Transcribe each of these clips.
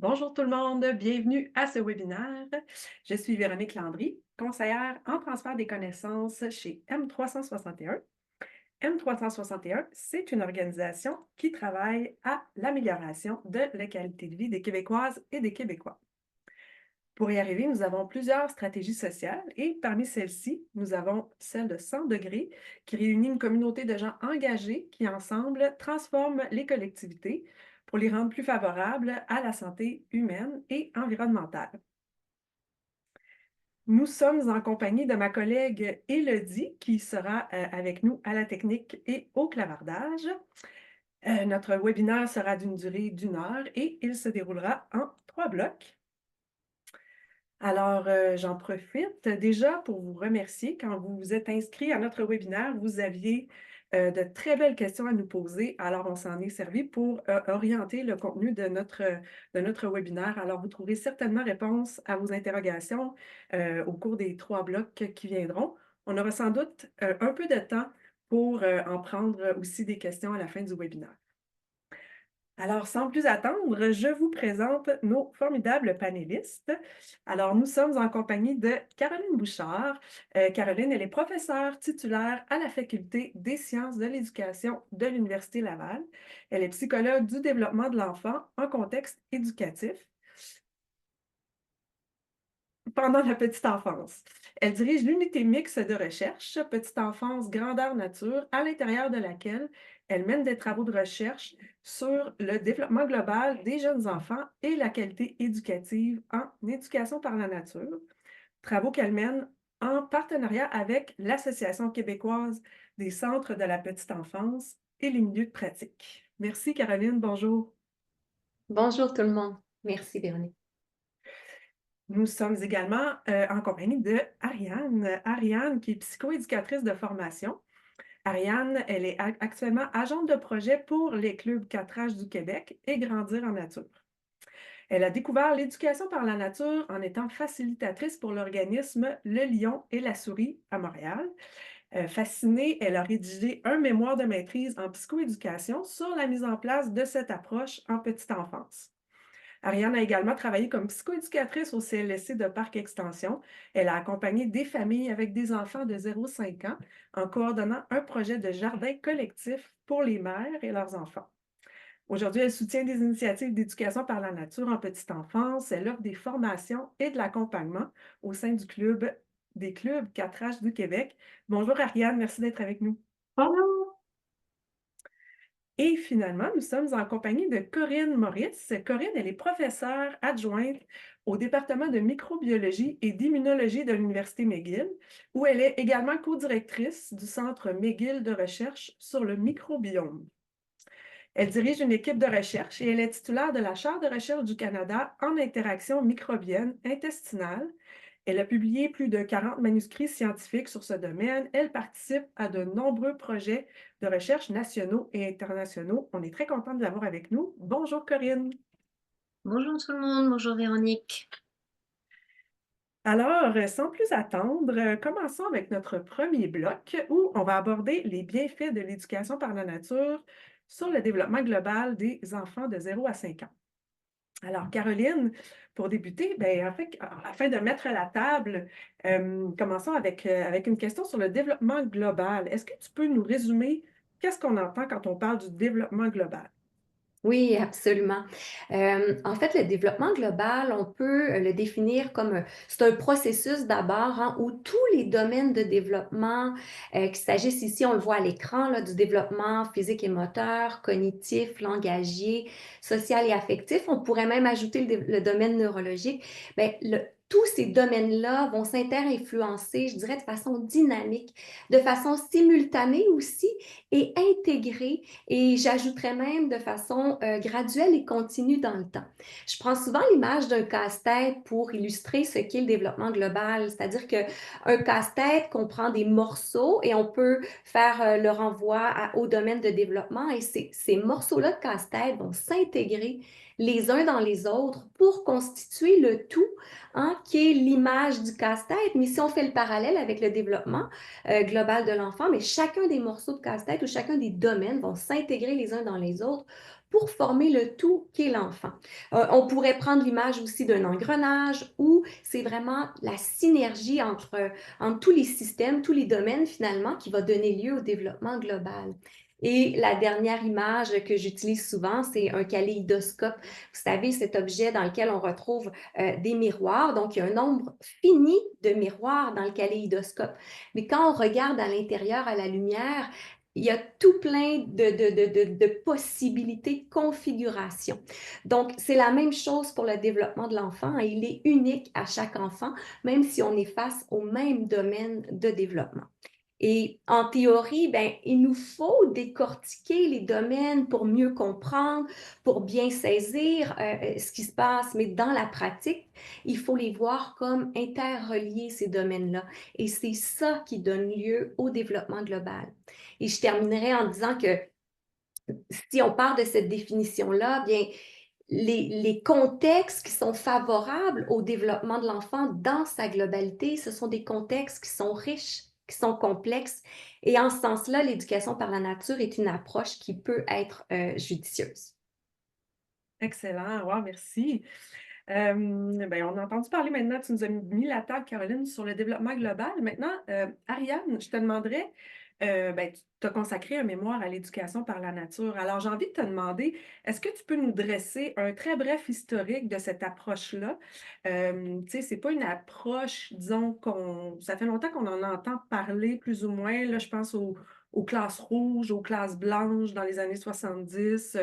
Bonjour tout le monde, bienvenue à ce webinaire. Je suis Véronique Landry, conseillère en transfert des connaissances chez M361. M361, c'est une organisation qui travaille à l'amélioration de la qualité de vie des Québécoises et des Québécois. Pour y arriver, nous avons plusieurs stratégies sociales et parmi celles-ci, nous avons celle de 100 degrés qui réunit une communauté de gens engagés qui, ensemble, transforment les collectivités pour les rendre plus favorables à la santé humaine et environnementale. Nous sommes en compagnie de ma collègue Élodie qui sera avec nous à la technique et au clavardage. Notre webinaire sera d'une durée d'1 heure et il se déroulera en 3 blocs. Alors, j'en profite déjà pour vous remercier. Quand vous vous êtes inscrits à notre webinaire, vous aviez, de très belles questions à nous poser. Alors, on s'en est servi pour, orienter le contenu de notre webinaire. Alors, vous trouverez certainement réponse à vos interrogations, au cours des 3 blocs qui viendront. On aura sans doute, un peu de temps pour, en prendre aussi des questions à la fin du webinaire. Alors, sans plus attendre, je vous présente nos formidables panélistes. Alors, nous sommes en compagnie de Caroline Bouchard. Caroline, elle est professeure titulaire à la Faculté des sciences de l'éducation de l'Université Laval. Elle est psychologue du développement de l'enfant en contexte éducatif pendant la petite enfance. Elle dirige l'unité mixte de recherche Petite enfance, grandeur nature, à l'intérieur de laquelle elle mène des travaux de recherche sur le développement global des jeunes enfants et la qualité éducative en éducation par la nature, travaux qu'elle mène en partenariat avec l'Association québécoise des centres de la petite enfance et les milieux de pratique. Merci Caroline, bonjour. Bonjour tout le monde. Merci Véronique. Nous sommes également, en compagnie de Ariane. Ariane qui est psychoéducatrice de formation. Ariane, elle est actuellement agente de projet pour les clubs 4H du Québec et Grandir en nature. Elle a découvert l'éducation par la nature en étant facilitatrice pour l'organisme Le Lion et la Souris à Montréal. Fascinée, elle a rédigé un mémoire de maîtrise en psychoéducation sur la mise en place de cette approche en petite enfance. Ariane a également travaillé comme psychoéducatrice au CLSC de Parc Extension. Elle a accompagné des familles avec des enfants de 0 à 5 ans en coordonnant un projet de jardin collectif pour les mères et leurs enfants. Aujourd'hui, elle soutient des initiatives d'éducation par la nature en petite enfance. Elle offre des formations et de l'accompagnement au sein des clubs 4H du Québec. Bonjour Ariane, merci d'être avec nous. Bonjour. Et finalement, nous sommes en compagnie de Corinne Maurice. Corinne, elle est professeure adjointe au département de microbiologie et d'immunologie de l'Université McGill, où elle est également co-directrice du Centre McGill de recherche sur le microbiome. Elle dirige une équipe de recherche et elle est titulaire de la Chaire de recherche du Canada en interaction microbienne intestinale. Elle a publié plus de 40 manuscrits scientifiques sur ce domaine. Elle participe à de nombreux projets de recherche nationaux et internationaux. On est très content de l'avoir avec nous. Bonjour Corinne. Bonjour tout le monde. Bonjour Véronique. Alors, sans plus attendre, commençons avec notre premier bloc où on va aborder les bienfaits de l'éducation par la nature sur le développement global des enfants de 0 à 5 ans. Alors, Caroline, pour débuter, ben, en fait, afin de mettre la table, commençons avec une question sur le développement global. Est-ce que tu peux nous résumer qu'est-ce qu'on entend quand on parle du développement global? Oui, absolument. En fait, le développement global, on peut le définir comme c'est un processus d'abord hein, où tous les domaines de développement, qu'il s'agisse ici, on le voit à l'écran, là, du développement physique et moteur, cognitif, langagier, social et affectif, on pourrait même ajouter le domaine neurologique. Bien, tous ces domaines-là vont s'inter-influencer, je dirais, de façon dynamique, de façon simultanée aussi et intégrée et j'ajouterais même de façon graduelle et continue dans le temps. Je prends souvent l'image d'un casse-tête pour illustrer ce qu'est le développement global, c'est-à-dire qu'un casse-tête comprend des morceaux et on peut faire le renvoi au domaine de développement et ces morceaux-là de casse-tête vont s'intégrer les uns dans les autres pour constituer le tout, hein, qui est l'image du casse-tête. Mais si on fait le parallèle avec le développement global de l'enfant, mais chacun des morceaux de casse-tête ou chacun des domaines vont s'intégrer les uns dans les autres pour former le tout qu'est l'enfant. On pourrait prendre l'image aussi d'un engrenage où c'est vraiment la synergie entre tous les systèmes, tous les domaines finalement qui va donner lieu au développement global. Et la dernière image que j'utilise souvent, c'est un kaléidoscope. Vous savez, cet objet dans lequel on retrouve des miroirs. Donc, il y a un nombre fini de miroirs dans le kaléidoscope. Mais quand on regarde à l'intérieur, à la lumière, il y a tout plein de possibilités de configuration. Donc, c'est la même chose pour le développement de l'enfant. Il est unique à chaque enfant, même si on est face au même domaine de développement. Et en théorie, ben, il nous faut décortiquer les domaines pour mieux comprendre, pour bien saisir ce qui se passe. Mais dans la pratique, il faut les voir comme interreliés, ces domaines-là. Et c'est ça qui donne lieu au développement global. Et je terminerai en disant que si on part de cette définition-là, bien, les contextes qui sont favorables au développement de l'enfant dans sa globalité, ce sont des contextes qui sont riches, qui sont complexes. Et en ce sens-là, l'éducation par la nature est une approche qui peut être judicieuse. Excellent, wow, merci. Ben, on a entendu parler maintenant, tu nous as mis la table, Caroline, sur le développement global. Maintenant, Ariane, je te demanderais, ben, tu as consacré un mémoire à l'éducation par la nature. Alors, j'ai envie de te demander, est-ce que tu peux nous dresser un très bref historique de cette approche-là? Tu sais, c'est pas une approche, disons, ça fait longtemps qu'on en entend parler, plus ou moins. Là, je pense aux classes rouges, aux classes blanches dans les années 70.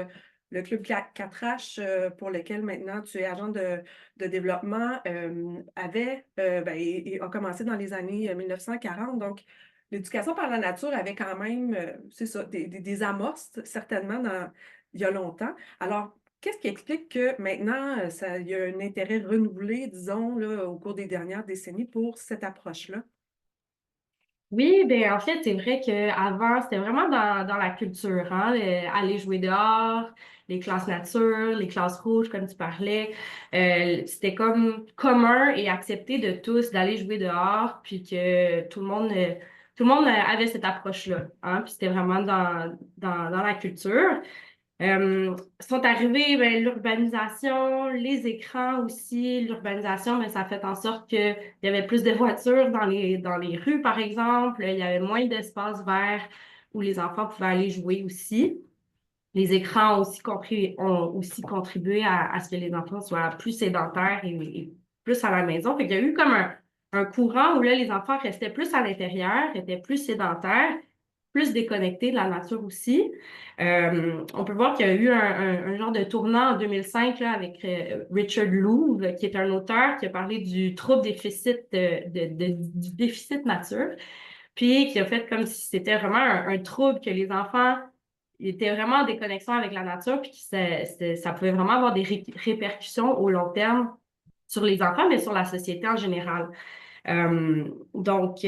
Le club 4H, pour lequel maintenant tu es agent de développement, ben, a commencé dans les années 1940. Donc, l'éducation par la nature avait quand même, c'est ça, des amorces, certainement, il y a longtemps. Alors, qu'est-ce qui explique que maintenant, il y a un intérêt renouvelé, disons, là, au cours des dernières décennies pour cette approche-là? Oui, ben en fait, c'est vrai qu'avant, c'était vraiment dans la culture, hein, aller jouer dehors, les classes nature, les classes rouges, comme tu parlais. C'était comme commun et accepté de tous d'aller jouer dehors, puis que tout le monde avait cette approche-là, hein, puis c'était vraiment dans la culture. Sont arrivés ben, l'urbanisation, les écrans aussi. L'urbanisation, ben, ça a fait en sorte qu'il y avait plus de voitures dans les rues, par exemple. Il y avait moins d'espaces verts où les enfants pouvaient aller jouer aussi. Les écrans ont aussi contribué à ce que les enfants soient plus sédentaires et plus à la maison. Fait qu'il y a eu comme un courant où là, les enfants restaient plus à l'intérieur, étaient plus sédentaires, plus déconnectés de la nature aussi. On peut voir qu'il y a eu un genre de tournant en 2005 là, avec Richard Louv, qui est un auteur qui a parlé du trouble déficit du déficit nature, puis qui a fait comme si c'était vraiment un trouble que les enfants étaient vraiment en déconnexion avec la nature, puis que ça pouvait vraiment avoir des répercussions au long terme sur les enfants, mais sur la société en général. Donc,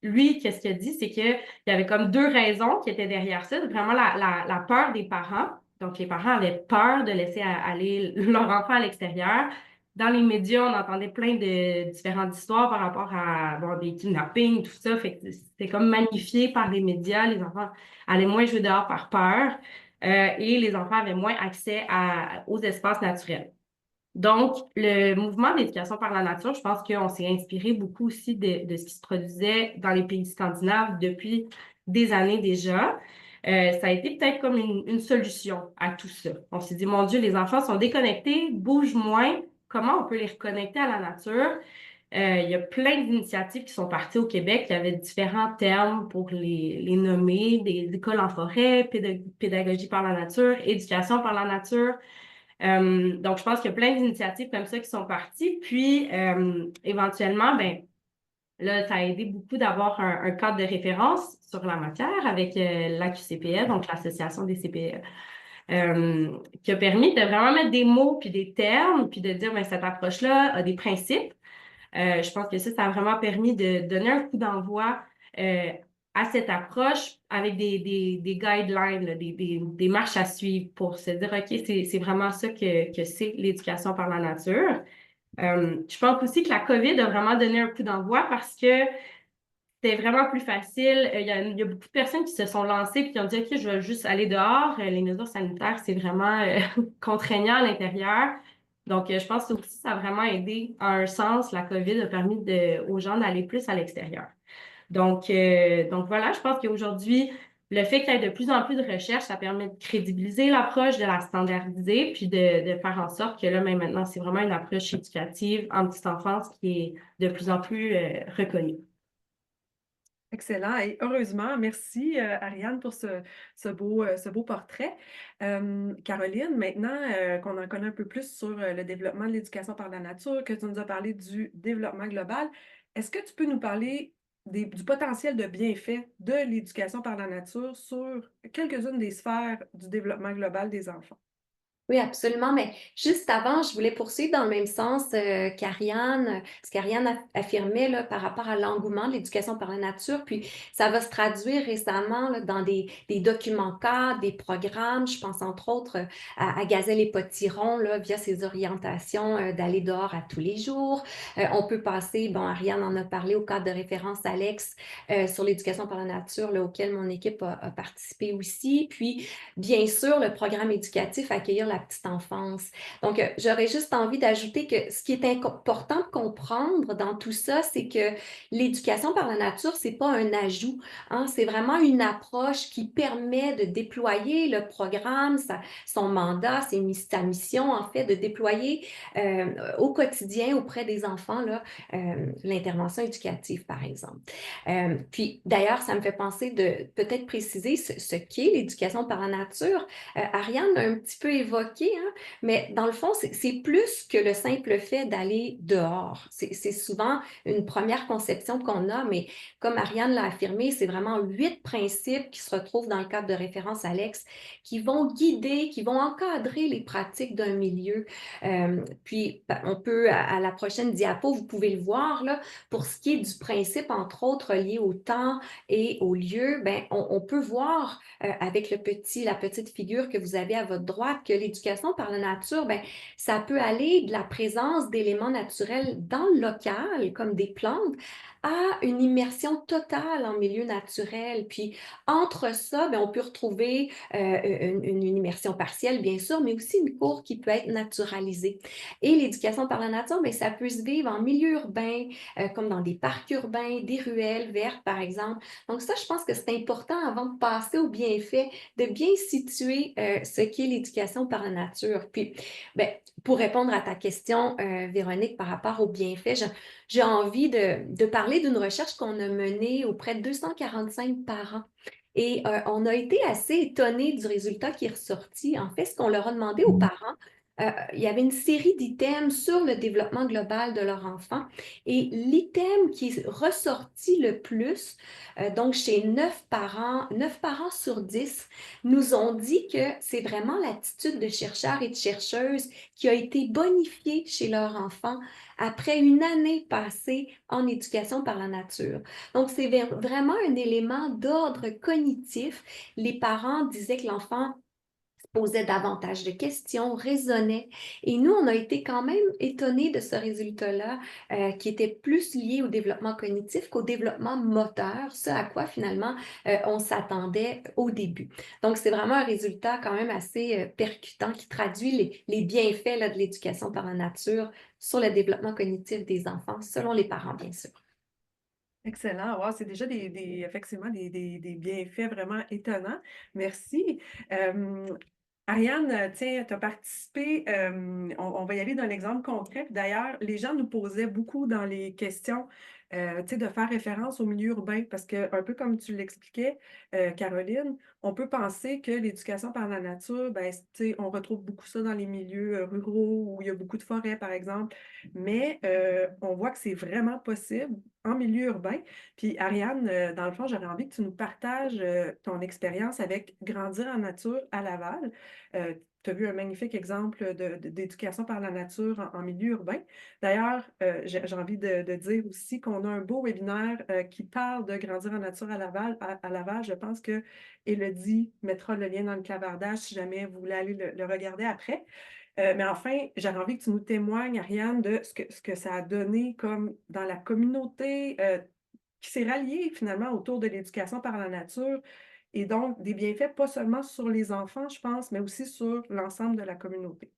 lui, qu'est-ce qu'il a dit, c'est qu'il y avait comme deux raisons qui étaient derrière ça. Vraiment la peur des parents. Donc, les parents avaient peur de laisser aller leur enfant à l'extérieur. Dans les médias, on entendait plein de différentes histoires par rapport à bon, des kidnappings, tout ça. Fait que c'était comme magnifié par les médias. Les enfants allaient moins jouer dehors par peur. Et les enfants avaient moins accès aux espaces naturels. Donc, le mouvement d'éducation par la nature, je pense qu'on s'est inspiré beaucoup aussi de ce qui se produisait dans les pays scandinaves depuis des années déjà. Ça a été peut-être comme une solution à tout ça. On s'est dit, mon Dieu, les enfants sont déconnectés, bougent moins. Comment on peut les reconnecter à la nature? Il y a plein d'initiatives qui sont parties au Québec. Il y avait différents termes pour les nommer, des écoles en forêt, pédagogie par la nature, éducation par la nature. Donc, je pense qu'il y a plein d'initiatives comme ça qui sont parties. Puis, éventuellement, ben, là, ça a aidé beaucoup d'avoir un cadre de référence sur la matière avec l'AQCPE, donc l'Association des CPE, qui a permis de vraiment mettre des mots puis des termes, puis de dire, ben, cette approche-là a des principes. Je pense que ça a vraiment permis de donner un coup d'envoi euh, à cette approche avec des guidelines, là, des marches à suivre pour se dire, OK, c'est vraiment ça que c'est l'éducation par la nature. Je pense aussi que la COVID a vraiment donné un coup d'envoi parce que c'était vraiment plus facile. Il y a beaucoup de personnes qui se sont lancées et qui ont dit, OK, je vais juste aller dehors. Les mesures sanitaires, c'est vraiment contraignant à l'intérieur. Donc, je pense que aussi, ça a vraiment aidé. En un sens, la COVID a permis aux gens d'aller plus à l'extérieur. Donc voilà, je pense qu'aujourd'hui, le fait qu'il y ait de plus en plus de recherches, ça permet de crédibiliser l'approche, de la standardiser, puis de faire en sorte que là, même maintenant, c'est vraiment une approche éducative en petite enfance qui est de plus en plus reconnue. Excellent et heureusement, merci, Ariane pour ce beau portrait. Caroline, maintenant, qu'on en connaît un peu plus sur, le développement de l'éducation par la nature, que tu nous as parlé du développement global, est-ce que tu peux nous parler du potentiel de bienfaits de l'éducation par la nature sur quelques-unes des sphères du développement global des enfants? Oui, absolument. Mais juste avant, je voulais poursuivre dans le même sens qu'Ariane, ce qu'Ariane affirmait là, par rapport à l'engouement de l'éducation par la nature. Puis ça va se traduire récemment là, dans des documents cadres, des programmes. Je pense entre autres à Gazelle et Potiron là, via ses orientations d'aller dehors à tous les jours. On peut passer, bon, Ariane en a parlé au cadre de référence Alex sur l'éducation par la nature, là, auquel mon équipe a participé aussi. Puis bien sûr, le programme éducatif Accueillir la petite enfance. Donc, j'aurais juste envie d'ajouter que ce qui est important de comprendre dans tout ça, c'est que l'éducation par la nature, c'est pas un ajout, hein, c'est vraiment une approche qui permet de déployer le programme, son mandat, sa mission, en fait, de déployer au quotidien auprès des enfants là, l'intervention éducative, par exemple. Puis d'ailleurs, ça me fait penser de peut-être préciser ce qu'est l'éducation par la nature. Ariane l'a un petit peu évoqué, hein, mais dans le fond, c'est plus que le simple fait d'aller dehors. C'est souvent une première conception qu'on a, mais comme Ariane l'a affirmé, c'est vraiment 8 principes qui se retrouvent dans le cadre de référence Alex, qui vont guider, qui vont encadrer les pratiques d'un milieu. Puis, on peut, à la prochaine diapo, vous pouvez le voir, là, pour ce qui est du principe, entre autres, lié au temps et au lieu, ben, on peut voir avec la petite figure que vous avez à votre droite que l'éducation par la nature, ben, ça peut aller de la présence d'éléments naturels dans le local, comme des plantes, à une immersion totale en milieu naturel. Puis entre ça, ben, on peut retrouver une immersion partielle, bien sûr, mais aussi une cour qui peut être naturalisée. Et l'éducation par la nature, ben, ça peut se vivre en milieu urbain, comme dans des parcs urbains, des ruelles vertes, par exemple. Donc ça, je pense que c'est important avant de passer aux bienfaits, de bien situer ce qu'est l'éducation par la nature. Puis, ben, pour répondre à ta question, Véronique, par rapport aux bienfaits, j'ai envie de parler d'une recherche qu'on a menée auprès de 245 parents. Et on a été assez étonnés du résultat qui est ressorti. En fait, ce qu'on leur a demandé aux parents, il y avait une série d'items sur le développement global de leur enfant. Et l'item qui est ressorti le plus, donc chez 9 parents sur 10, nous ont dit que c'est vraiment l'attitude de chercheurs et de chercheuses qui a été bonifiée chez leur enfant après une année passée en éducation par la nature. Donc, c'est vraiment un élément d'ordre cognitif. Les parents disaient que l'enfant posait davantage de questions, raisonnait. Et nous, on a été quand même étonnés de ce résultat-là, qui était plus lié au développement cognitif qu'au développement moteur, ce à quoi finalement on s'attendait au début. Donc, c'est vraiment un résultat quand même assez percutant qui traduit les bienfaits là, de l'éducation par la nature sur le développement cognitif des enfants, selon les parents, bien sûr. Excellent. Wow, c'est déjà effectivement des bienfaits vraiment étonnants. Merci. Ariane, tiens, tu as participé, on va y aller d'un exemple concret. Puis d'ailleurs, les gens nous posaient beaucoup dans les questions, tu sais, de faire référence au milieu urbain, parce que un peu comme tu l'expliquais, Caroline, on peut penser que l'éducation par la nature, ben, tu sais, on retrouve beaucoup ça dans les milieux ruraux où il y a beaucoup de forêts, par exemple, mais on voit que c'est vraiment possible en milieu urbain. Puis Ariane, dans le fond, j'aurais envie que tu nous partages ton expérience avec Grandir en nature à Laval. Tu as vu un magnifique exemple d'éducation par la nature en milieu urbain. D'ailleurs, j'ai envie de dire aussi qu'on a un beau webinaire qui parle de Grandir en nature à Laval. À Laval, je pense que Élodie mettra le lien dans le clavardage si jamais vous voulez aller le regarder après. Mais enfin, j'avais envie que tu nous témoignes, Ariane, de ce que ça a donné comme dans la communauté, qui s'est rallié finalement autour de l'éducation par la nature et donc des bienfaits pas seulement sur les enfants, je pense, mais aussi sur l'ensemble de la communauté.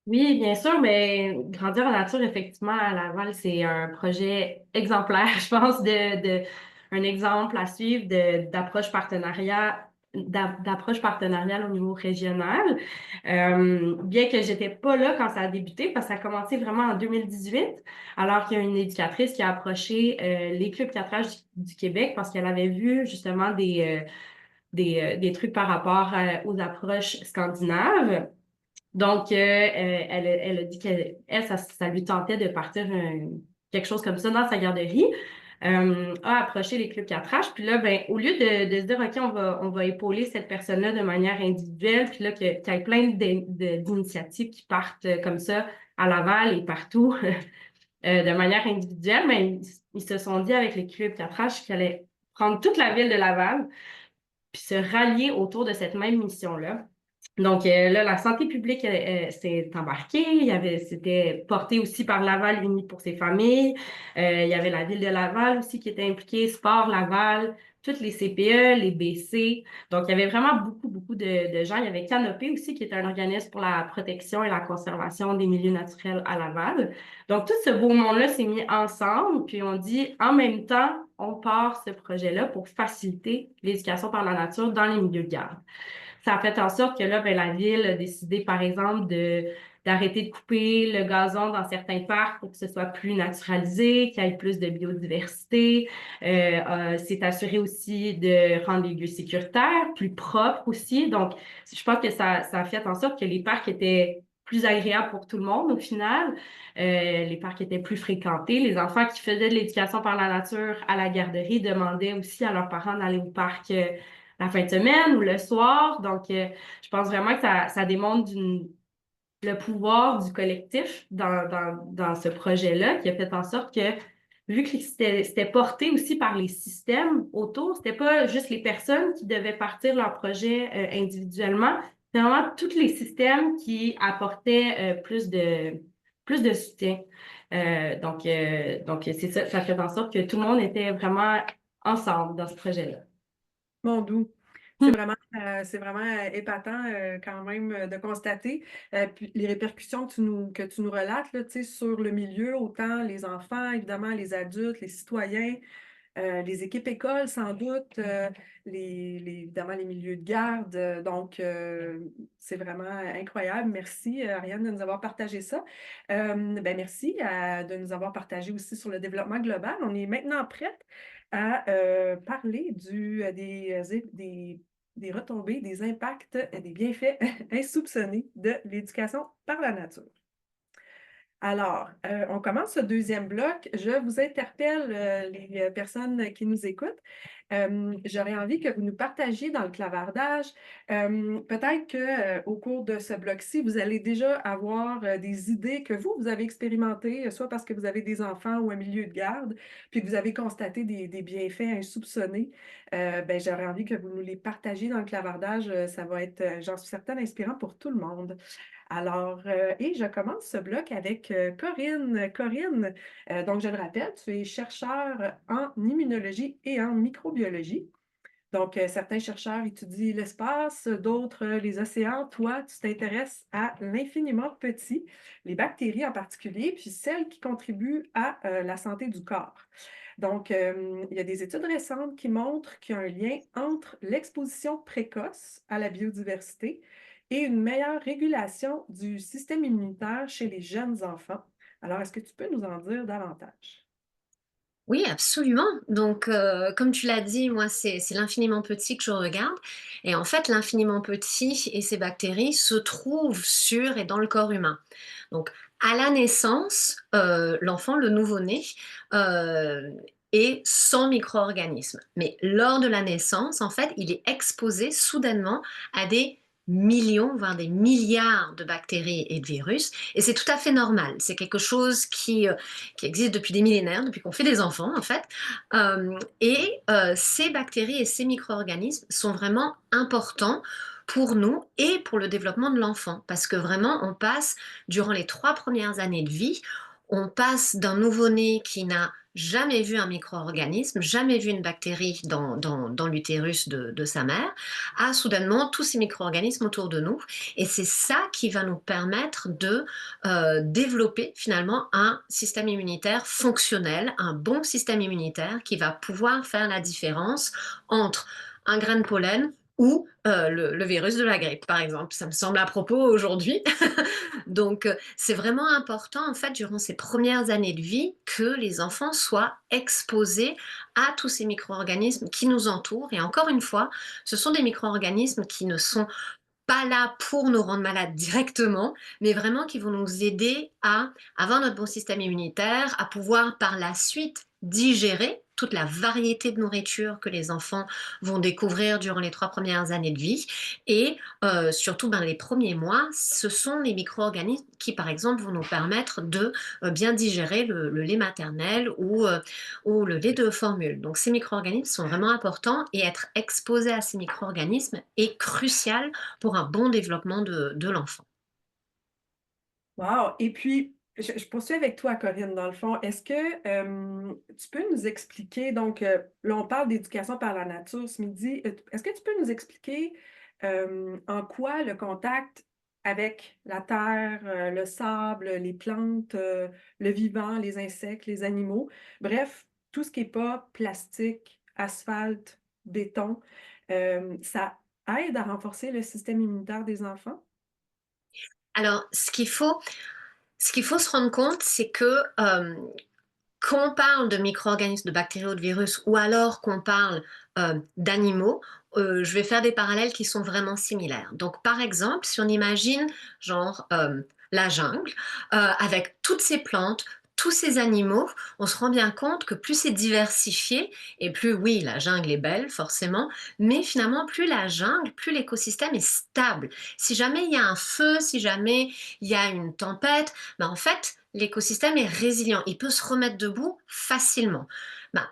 Oui, bien sûr, mais Grandir en nature, effectivement, à Laval, c'est un projet exemplaire, je pense, un exemple à suivre d'approche partenariale au niveau régional. Bien que j'étais pas là quand ça a débuté, parce que ça a commencé vraiment en 2018, alors qu'il y a une éducatrice qui a approché les clubs 4H du Québec parce qu'elle avait vu justement des trucs par rapport aux approches scandinaves. Donc, elle a dit qu'elle, ça lui tentait de partir quelque chose comme ça dans sa garderie. A approché les clubs 4H. Puis là, ben, au lieu de se dire, OK, on va épauler cette personne-là de manière individuelle, puis là, qu'il y ait plein d'initiatives qui partent comme ça à Laval et partout de manière individuelle, mais ils se sont dit avec les clubs 4H qu'ils allaient prendre toute la ville de Laval puis se rallier autour de cette même mission-là. Donc là, la santé publique s'est embarquée. C'était porté aussi par Laval Unis pour ses familles. Il y avait la ville de Laval aussi qui était impliquée, Sport Laval, toutes les CPE, les BC. Donc, il y avait vraiment beaucoup, beaucoup de gens. Il y avait Canopé aussi, qui est un organisme pour la protection et la conservation des milieux naturels à Laval. Donc, tout ce beau monde-là s'est mis ensemble, puis on dit, en même temps, on part ce projet-là pour faciliter l'éducation par la nature dans les milieux de garde. Ça a fait en sorte que là, ben, la ville a décidé, par exemple, d'arrêter de couper le gazon dans certains parcs pour que ce soit plus naturalisé, qu'il y ait plus de biodiversité. C'est assuré aussi de rendre les lieux sécuritaires, plus propres aussi. Donc, je pense que ça a fait en sorte que les parcs étaient plus agréables pour tout le monde au final. Les parcs étaient plus fréquentés. Les enfants qui faisaient de l'éducation par la nature à la garderie demandaient aussi à leurs parents d'aller au parc la fin de semaine ou le soir. Donc, je pense vraiment que ça démontre le pouvoir du collectif dans ce projet-là qui a fait en sorte que, vu que c'était porté aussi par les systèmes autour, c'était pas juste les personnes qui devaient partir leur projet individuellement, c'était vraiment tous les systèmes qui apportaient plus de soutien. Donc c'est ça, ça fait en sorte que tout le monde était vraiment ensemble dans ce projet-là. Mon doux. C'est vraiment épatant quand même de constater puis les répercussions que tu nous relates là, tu sais, sur le milieu, autant les enfants, évidemment, les adultes, les citoyens, les équipes écoles sans doute, évidemment les milieux de garde. Donc, c'est vraiment incroyable. Merci, Ariane, de nous avoir partagé ça. Ben, merci de nous avoir partagé aussi sur le développement global. On est maintenant prête à parler des retombées, des impacts, des bienfaits insoupçonnés de l'éducation par la nature. Alors, on commence ce deuxième bloc. Je vous interpelle, les personnes qui nous écoutent. J'aurais envie que vous nous partagiez dans le clavardage. Peut-être qu'au cours de ce bloc-ci, vous allez déjà avoir des idées que vous avez expérimentées, soit parce que vous avez des enfants ou un milieu de garde, puis que vous avez constaté des bienfaits insoupçonnés. Ben, j'aurais envie que vous nous les partagiez dans le clavardage. Ça va être, j'en suis certaine, inspirant pour tout le monde. Alors, et je commence ce bloc avec Corinne. Corinne, donc je le rappelle, tu es chercheur en immunologie et en microbiologie. Donc, certains chercheurs étudient l'espace, d'autres les océans. Toi, tu t'intéresses à l'infiniment petit, les bactéries en particulier, puis celles qui contribuent à la santé du corps. Donc, il y a des études récentes qui montrent qu'il y a un lien entre l'exposition précoce à la biodiversité et une meilleure régulation du système immunitaire chez les jeunes enfants. Alors, est-ce que tu peux nous en dire davantage? Oui, absolument. Donc, comme tu l'as dit, moi, c'est l'infiniment petit que je regarde. Et en fait, l'infiniment petit et ses bactéries se trouvent sur et dans le corps humain. Donc, à la naissance, l'enfant, le nouveau-né, euh, est sans micro-organismes. Mais lors de la naissance, en fait, il est exposé soudainement à des millions, voire des milliards de bactéries et de virus. Et c'est tout à fait normal. C'est quelque chose qui existe depuis des millénaires, depuis qu'on fait des enfants en fait. Ces bactéries et ces micro-organismes sont vraiment importants pour nous et pour le développement de l'enfant, parce que vraiment on passe durant les 3 premières années de vie on passe d'un nouveau-né qui n'a jamais vu un micro-organisme, jamais vu une bactérie dans l'utérus de sa mère, à soudainement tous ces micro-organismes autour de nous. Et c'est ça qui va nous permettre de développer finalement un système immunitaire fonctionnel, un bon système immunitaire qui va pouvoir faire la différence entre un grain de pollen ou le virus de la grippe, par exemple. Ça me semble à propos aujourd'hui. Donc, c'est vraiment important, en fait, durant ces premières années de vie, que les enfants soient exposés à tous ces micro-organismes qui nous entourent. Et encore une fois, ce sont des micro-organismes qui ne sont pas là pour nous rendre malades directement, mais vraiment qui vont nous aider à avoir notre bon système immunitaire, à pouvoir par la suite digérer toute la variété de nourriture que les enfants vont découvrir durant les 3 premières années de vie. Et surtout, les premiers mois, ce sont les micro-organismes qui, par exemple, vont nous permettre de bien digérer le lait maternel ou le lait de formule. Donc, ces micro-organismes sont vraiment importants et être exposé à ces micro-organismes est crucial pour un bon développement de l'enfant. Wow! Et puis, je poursuis avec toi, Corinne, dans le fond. Est-ce que tu peux nous expliquer, donc là, on parle d'éducation par la nature ce midi. Est-ce que tu peux nous expliquer en quoi le contact avec la terre, le sable, les plantes, le vivant, les insectes, les animaux, bref, tout ce qui n'est pas plastique, asphalte, béton, ça aide à renforcer le système immunitaire des enfants? Alors, ce qu'il faut se rendre compte, c'est que quand on parle de micro-organismes, de bactéries ou de virus, ou alors qu'on parle d'animaux, je vais faire des parallèles qui sont vraiment similaires. Donc, par exemple, si on imagine genre la jungle, avec toutes ces plantes, tous ces animaux, on se rend bien compte que plus c'est diversifié, et plus, oui, la jungle est belle, forcément, mais finalement, plus la jungle, plus l'écosystème est stable. Si jamais il y a un feu, si jamais il y a une tempête, en fait, l'écosystème est résilient, il peut se remettre debout facilement.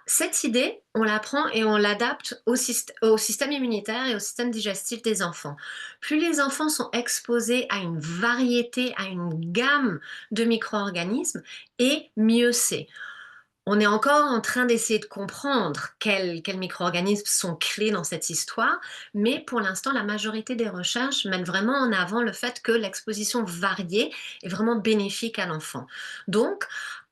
Cette idée, on la prend et on l'adapte au système immunitaire et au système digestif des enfants. Plus les enfants sont exposés à une variété, à une gamme de micro-organismes, et mieux c'est. On est encore en train d'essayer de comprendre quels micro-organismes sont clés dans cette histoire, mais pour l'instant, la majorité des recherches mènent vraiment en avant le fait que l'exposition variée est vraiment bénéfique à l'enfant. Donc,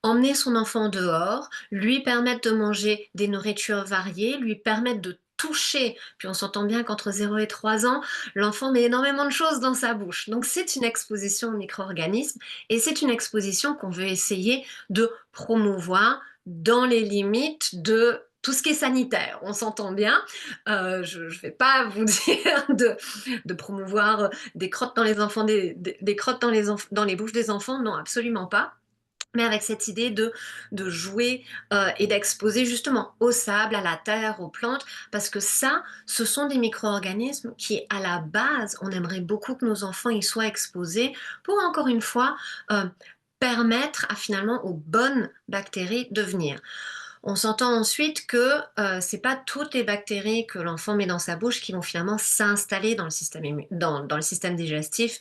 emmener son enfant dehors, lui permettre de manger des nourritures variées, lui permettre de toucher, puis on s'entend bien qu'entre 0 et 3 ans, l'enfant met énormément de choses dans sa bouche. Donc c'est une exposition aux micro-organismes et c'est une exposition qu'on veut essayer de promouvoir dans les limites de tout ce qui est sanitaire, on s'entend bien. Je ne vais pas vous dire de promouvoir des crottes dans les enfants, des crottes dans les bouches des enfants, non, absolument pas. Mais avec cette idée de jouer et d'exposer justement au sable, à la terre, aux plantes, parce que ça, ce sont des micro-organismes qui, à la base, on aimerait beaucoup que nos enfants y soient exposés pour, encore une fois, permettre à finalement aux bonnes bactéries de venir. On s'entend ensuite que c'est pas toutes les bactéries que l'enfant met dans sa bouche qui vont finalement s'installer dans le système dans le système digestif.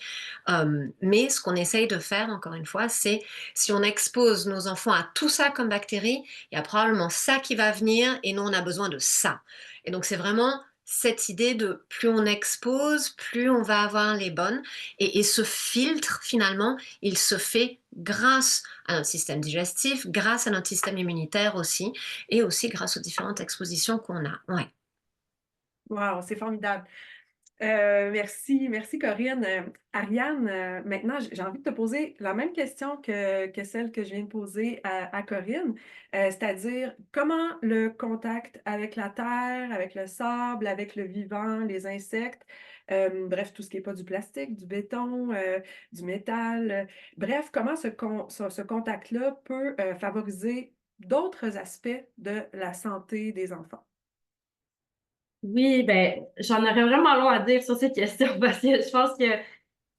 Mais ce qu'on essaye de faire, encore une fois, c'est si on expose nos enfants à tout ça comme bactéries, il y a probablement ça qui va venir et nous on a besoin de ça. Et donc c'est vraiment cette idée de plus on expose, plus on va avoir les bonnes. Et ce filtre, finalement, il se fait grâce à notre système digestif, grâce à notre système immunitaire aussi, et aussi grâce aux différentes expositions qu'on a. Ouais. Wow, c'est formidable. Merci Corinne. Ariane, maintenant, j'ai envie de te poser la même question que celle que je viens de poser à Corinne, c'est-à-dire comment le contact avec la terre, avec le sable, avec le vivant, les insectes, bref, tout ce qui n'est pas du plastique, du béton, du métal, bref, comment ce contact-là peut favoriser d'autres aspects de la santé des enfants? Oui, j'en aurais vraiment long à dire sur cette question parce que je pense que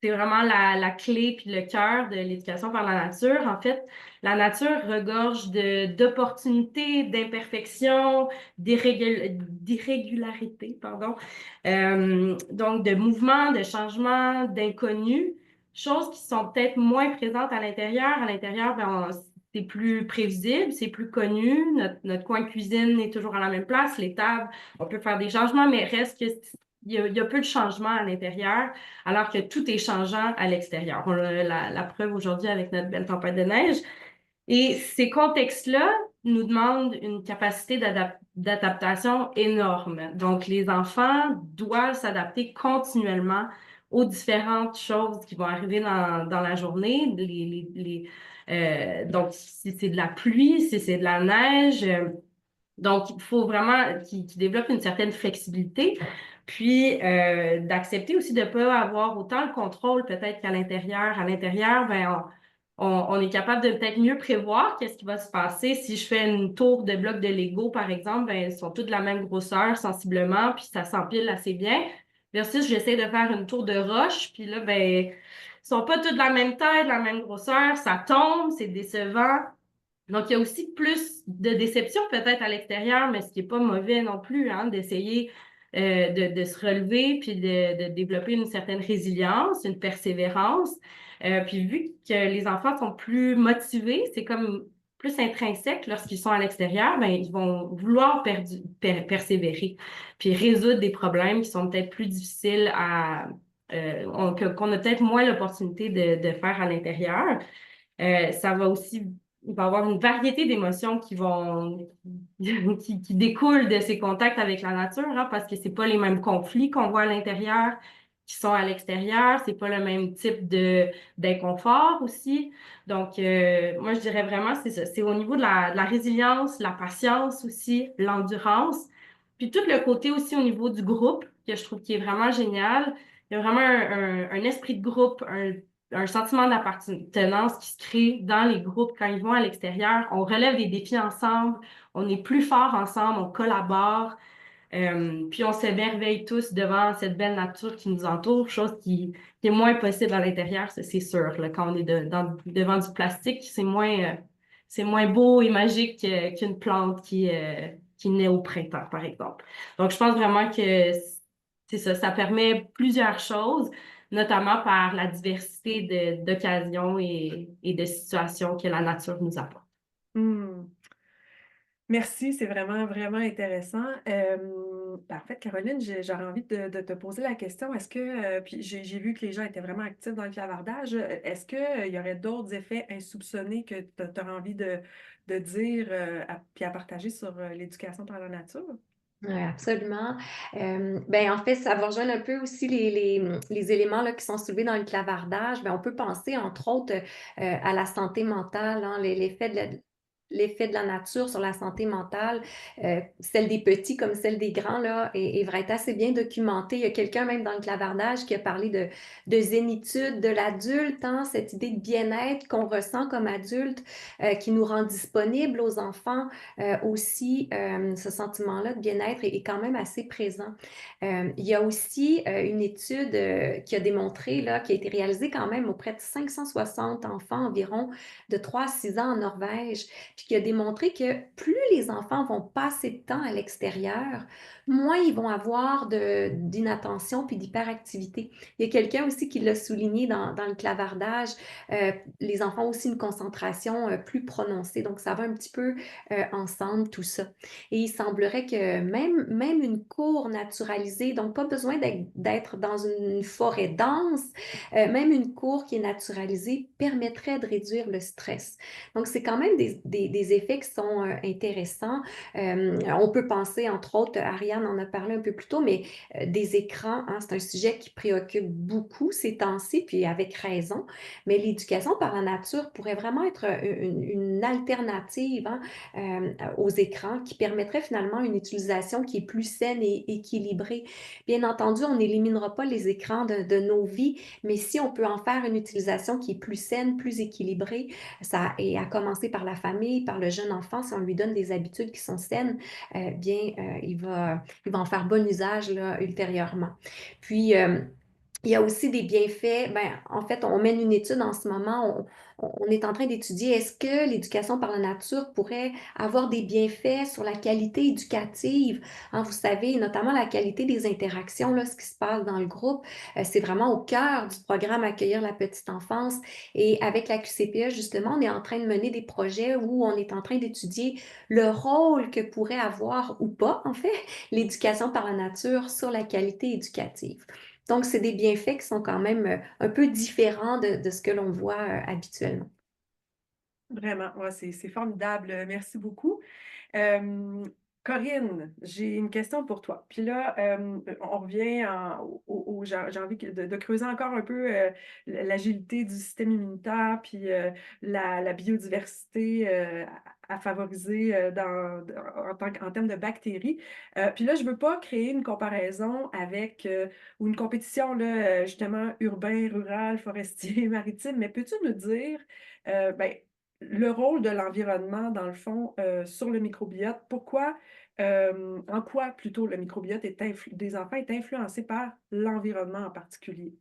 c'est vraiment la clé puis le cœur de l'éducation par la nature. En fait, la nature regorge d'opportunités, d'imperfections, d'irrégularités, pardon. Donc, de mouvements, de changements, d'inconnus, choses qui sont peut-être moins présentes à l'intérieur. À l'intérieur, c'est plus prévisible, c'est plus connu. Notre coin cuisine est toujours à la même place, les tables, on peut faire des changements, mais reste que il y a peu de changements à l'intérieur, alors que tout est changeant à l'extérieur. On a la preuve aujourd'hui avec notre belle tempête de neige. Et ces contextes-là nous demandent une capacité d'adaptation énorme. Donc, les enfants doivent s'adapter continuellement aux différentes choses qui vont arriver dans la journée. Donc, si c'est de la pluie, si c'est de la neige, donc, il faut vraiment qu'ils développent une certaine flexibilité, puis d'accepter aussi de ne pas avoir autant le contrôle peut-être qu'à l'intérieur. À l'intérieur, ben, on est capable de peut-être mieux prévoir qu'est-ce qui va se passer. Si je fais une tour de blocs de Lego, par exemple, ben, ils sont tous de la même grosseur sensiblement, puis ça s'empile assez bien. Versus, j'essaie de faire une tour de roche, puis là, ben, ils sont pas tous de la même taille, de la même grosseur, ça tombe, c'est décevant. Donc, il y a aussi plus de déception peut-être à l'extérieur, mais ce qui n'est pas mauvais non plus, hein, d'essayer de se relever puis de développer une certaine résilience, une persévérance. Puis vu que les enfants sont plus motivés, c'est comme plus intrinsèque lorsqu'ils sont à l'extérieur, ben, ils vont vouloir persévérer puis résoudre des problèmes qui sont peut-être plus difficiles qu'on a peut-être moins l'opportunité de faire à l'intérieur. Ça va aussi, il va y avoir une variété d'émotions qui découlent de ces contacts avec la nature, hein, parce que c'est pas les mêmes conflits qu'on voit à l'intérieur qui sont à l'extérieur, c'est pas le même type d'inconfort aussi. Donc, moi, je dirais vraiment, c'est ça, c'est au niveau de la résilience, la patience aussi, l'endurance, puis tout le côté aussi au niveau du groupe, que je trouve qui est vraiment génial. Il y a vraiment un esprit de groupe, un sentiment d'appartenance qui se crée dans les groupes quand ils vont à l'extérieur. On relève des défis ensemble, on est plus forts ensemble, on collabore, puis on s'émerveille tous devant cette belle nature qui nous entoure, chose qui est moins possible à l'intérieur, ça, c'est sûr. Là, quand on est devant du plastique, c'est moins beau et magique qu'une plante qui naît au printemps, par exemple. Donc, je pense vraiment que c'est ça, ça permet plusieurs choses, notamment par la diversité d'occasions et de situations que la nature nous apporte. Hmm. Merci, c'est vraiment, vraiment intéressant. En fait, Caroline, j'aurais envie de te poser la question, est-ce que, puis j'ai vu que les gens étaient vraiment actifs dans le clavardage, est-ce qu'il y aurait d'autres effets insoupçonnés que tu as envie de dire puis à partager sur l'éducation par la nature? Oui, absolument. Ben, en fait, ça va rejoindre un peu aussi les éléments là, qui sont soulevés dans le clavardage. Ben, on peut penser, entre autres, à la santé mentale, hein, l'effet de la nature sur la santé mentale, celle des petits comme celle des grands, là, est vrai, est assez bien documentée. Il y a quelqu'un même dans le clavardage qui a parlé de zénitude de l'adulte, hein, cette idée de bien-être qu'on ressent comme adulte, qui nous rend disponibles aux enfants. Aussi, ce sentiment-là de bien-être est quand même assez présent. Il y a aussi une étude qui a démontré, là, qui a été réalisée quand même auprès de 560 enfants environ de 3 à 6 ans en Norvège, puis qui a démontré que plus les enfants vont passer de temps à l'extérieur, moins ils vont avoir d'inattention puis d'hyperactivité. Il y a quelqu'un aussi qui l'a souligné dans le clavardage, les enfants ont aussi une concentration plus prononcée, donc ça va un petit peu ensemble tout ça. Et il semblerait que même une cour naturalisée, donc pas besoin d'être dans une forêt dense, même une cour qui est naturalisée permettrait de réduire le stress. Donc, c'est quand même des effets qui sont intéressants. On peut penser, entre autres, Ariane en a parlé un peu plus tôt, mais des écrans, hein, c'est un sujet qui préoccupe beaucoup ces temps-ci, puis avec raison. Mais l'éducation par la nature pourrait vraiment être une alternative, hein, aux écrans qui permettrait finalement une utilisation qui est plus saine et équilibrée. Bien entendu, on n'éliminera pas les écrans de nos vies, mais si on peut en faire une utilisation qui est plus saine, plus équilibrée, ça, et à commencer par la famille, par le jeune enfant, si on lui donne des habitudes qui sont saines, il va en faire bon usage là, ultérieurement. Puis, Il y a aussi des bienfaits. Ben, en fait, on mène une étude en ce moment. On est en train d'étudier est-ce que l'éducation par la nature pourrait avoir des bienfaits sur la qualité éducative. Hein, vous savez, notamment la qualité des interactions, là, ce qui se passe dans le groupe. C'est vraiment au cœur du programme Accueillir la petite enfance. Et avec la QCPE, justement, on est en train de mener des projets où on est en train d'étudier le rôle que pourrait avoir ou pas, en fait, l'éducation par la nature sur la qualité éducative. Donc, c'est des bienfaits qui sont quand même un peu différents de ce que l'on voit habituellement. Vraiment, ouais, c'est formidable. Merci beaucoup. Euh, Corinne, j'ai une question pour toi. Puis là, on revient j'ai envie de creuser encore un peu l'agilité du système immunitaire, puis la biodiversité à favoriser en termes de bactéries. Puis là, je veux pas créer une comparaison avec ou une compétition là, justement urbain, rural, forestier, maritime, mais peux-tu nous dire ben, le rôle de l'environnement, dans le fond, sur le microbiote, en quoi plutôt le microbiote des enfants est influencé par l'environnement en particulier?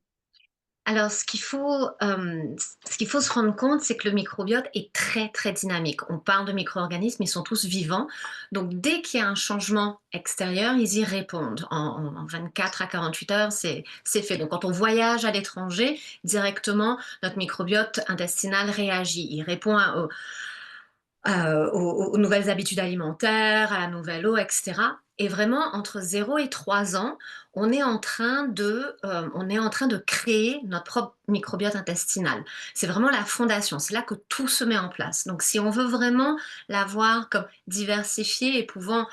Alors, ce qu'il faut se rendre compte, c'est que le microbiote est très, très dynamique. On parle de micro-organismes, ils sont tous vivants. Donc, dès qu'il y a un changement extérieur, ils y répondent. En 24 à 48 heures, c'est fait. Donc, quand on voyage à l'étranger, directement, notre microbiote intestinal réagit. Il répond aux nouvelles habitudes alimentaires, à la nouvelle eau, etc. Et vraiment, entre 0 et 3 ans, on est en train de créer notre propre microbiote intestinal. C'est vraiment la fondation, c'est là que tout se met en place. Donc, si on veut vraiment l'avoir comme diversifié et pouvant,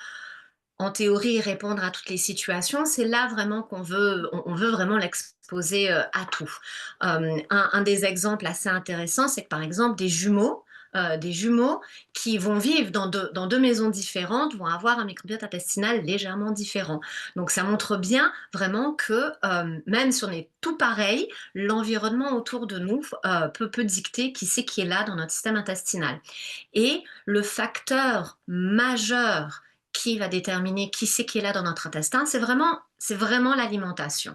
en théorie, répondre à toutes les situations, c'est là vraiment on veut vraiment l'exposer à tout. Un des exemples assez intéressants, c'est que par exemple, des jumeaux qui vont vivre dans deux maisons différentes vont avoir un microbiote intestinal légèrement différent. Donc ça montre bien vraiment que même si on est tout pareil, l'environnement autour de nous peut dicter qui c'est qui est là dans notre système intestinal. Et le facteur majeur qui va déterminer qui c'est qui est là dans notre intestin, c'est vraiment l'alimentation.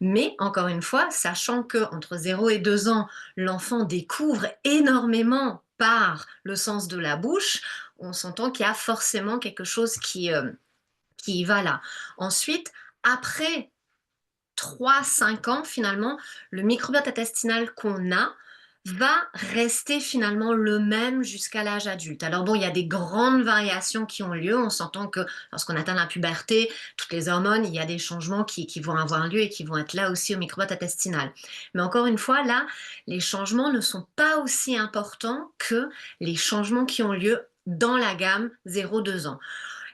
Mais encore une fois, sachant que entre 0 et 2 ans, l'enfant découvre énormément par le sens de la bouche, on s'entend qu'il y a forcément quelque chose qui y va là. Ensuite, après 3 5 ans, finalement, le microbiote intestinal qu'on a va rester finalement le même jusqu'à l'âge adulte. Alors bon, il y a des grandes variations qui ont lieu. On s'entend que lorsqu'on atteint la puberté, toutes les hormones, il y a des changements qui vont avoir lieu et qui vont être là aussi au microbiote intestinal. Mais encore une fois, là, les changements ne sont pas aussi importants que les changements qui ont lieu dans la gamme 0 2 ans.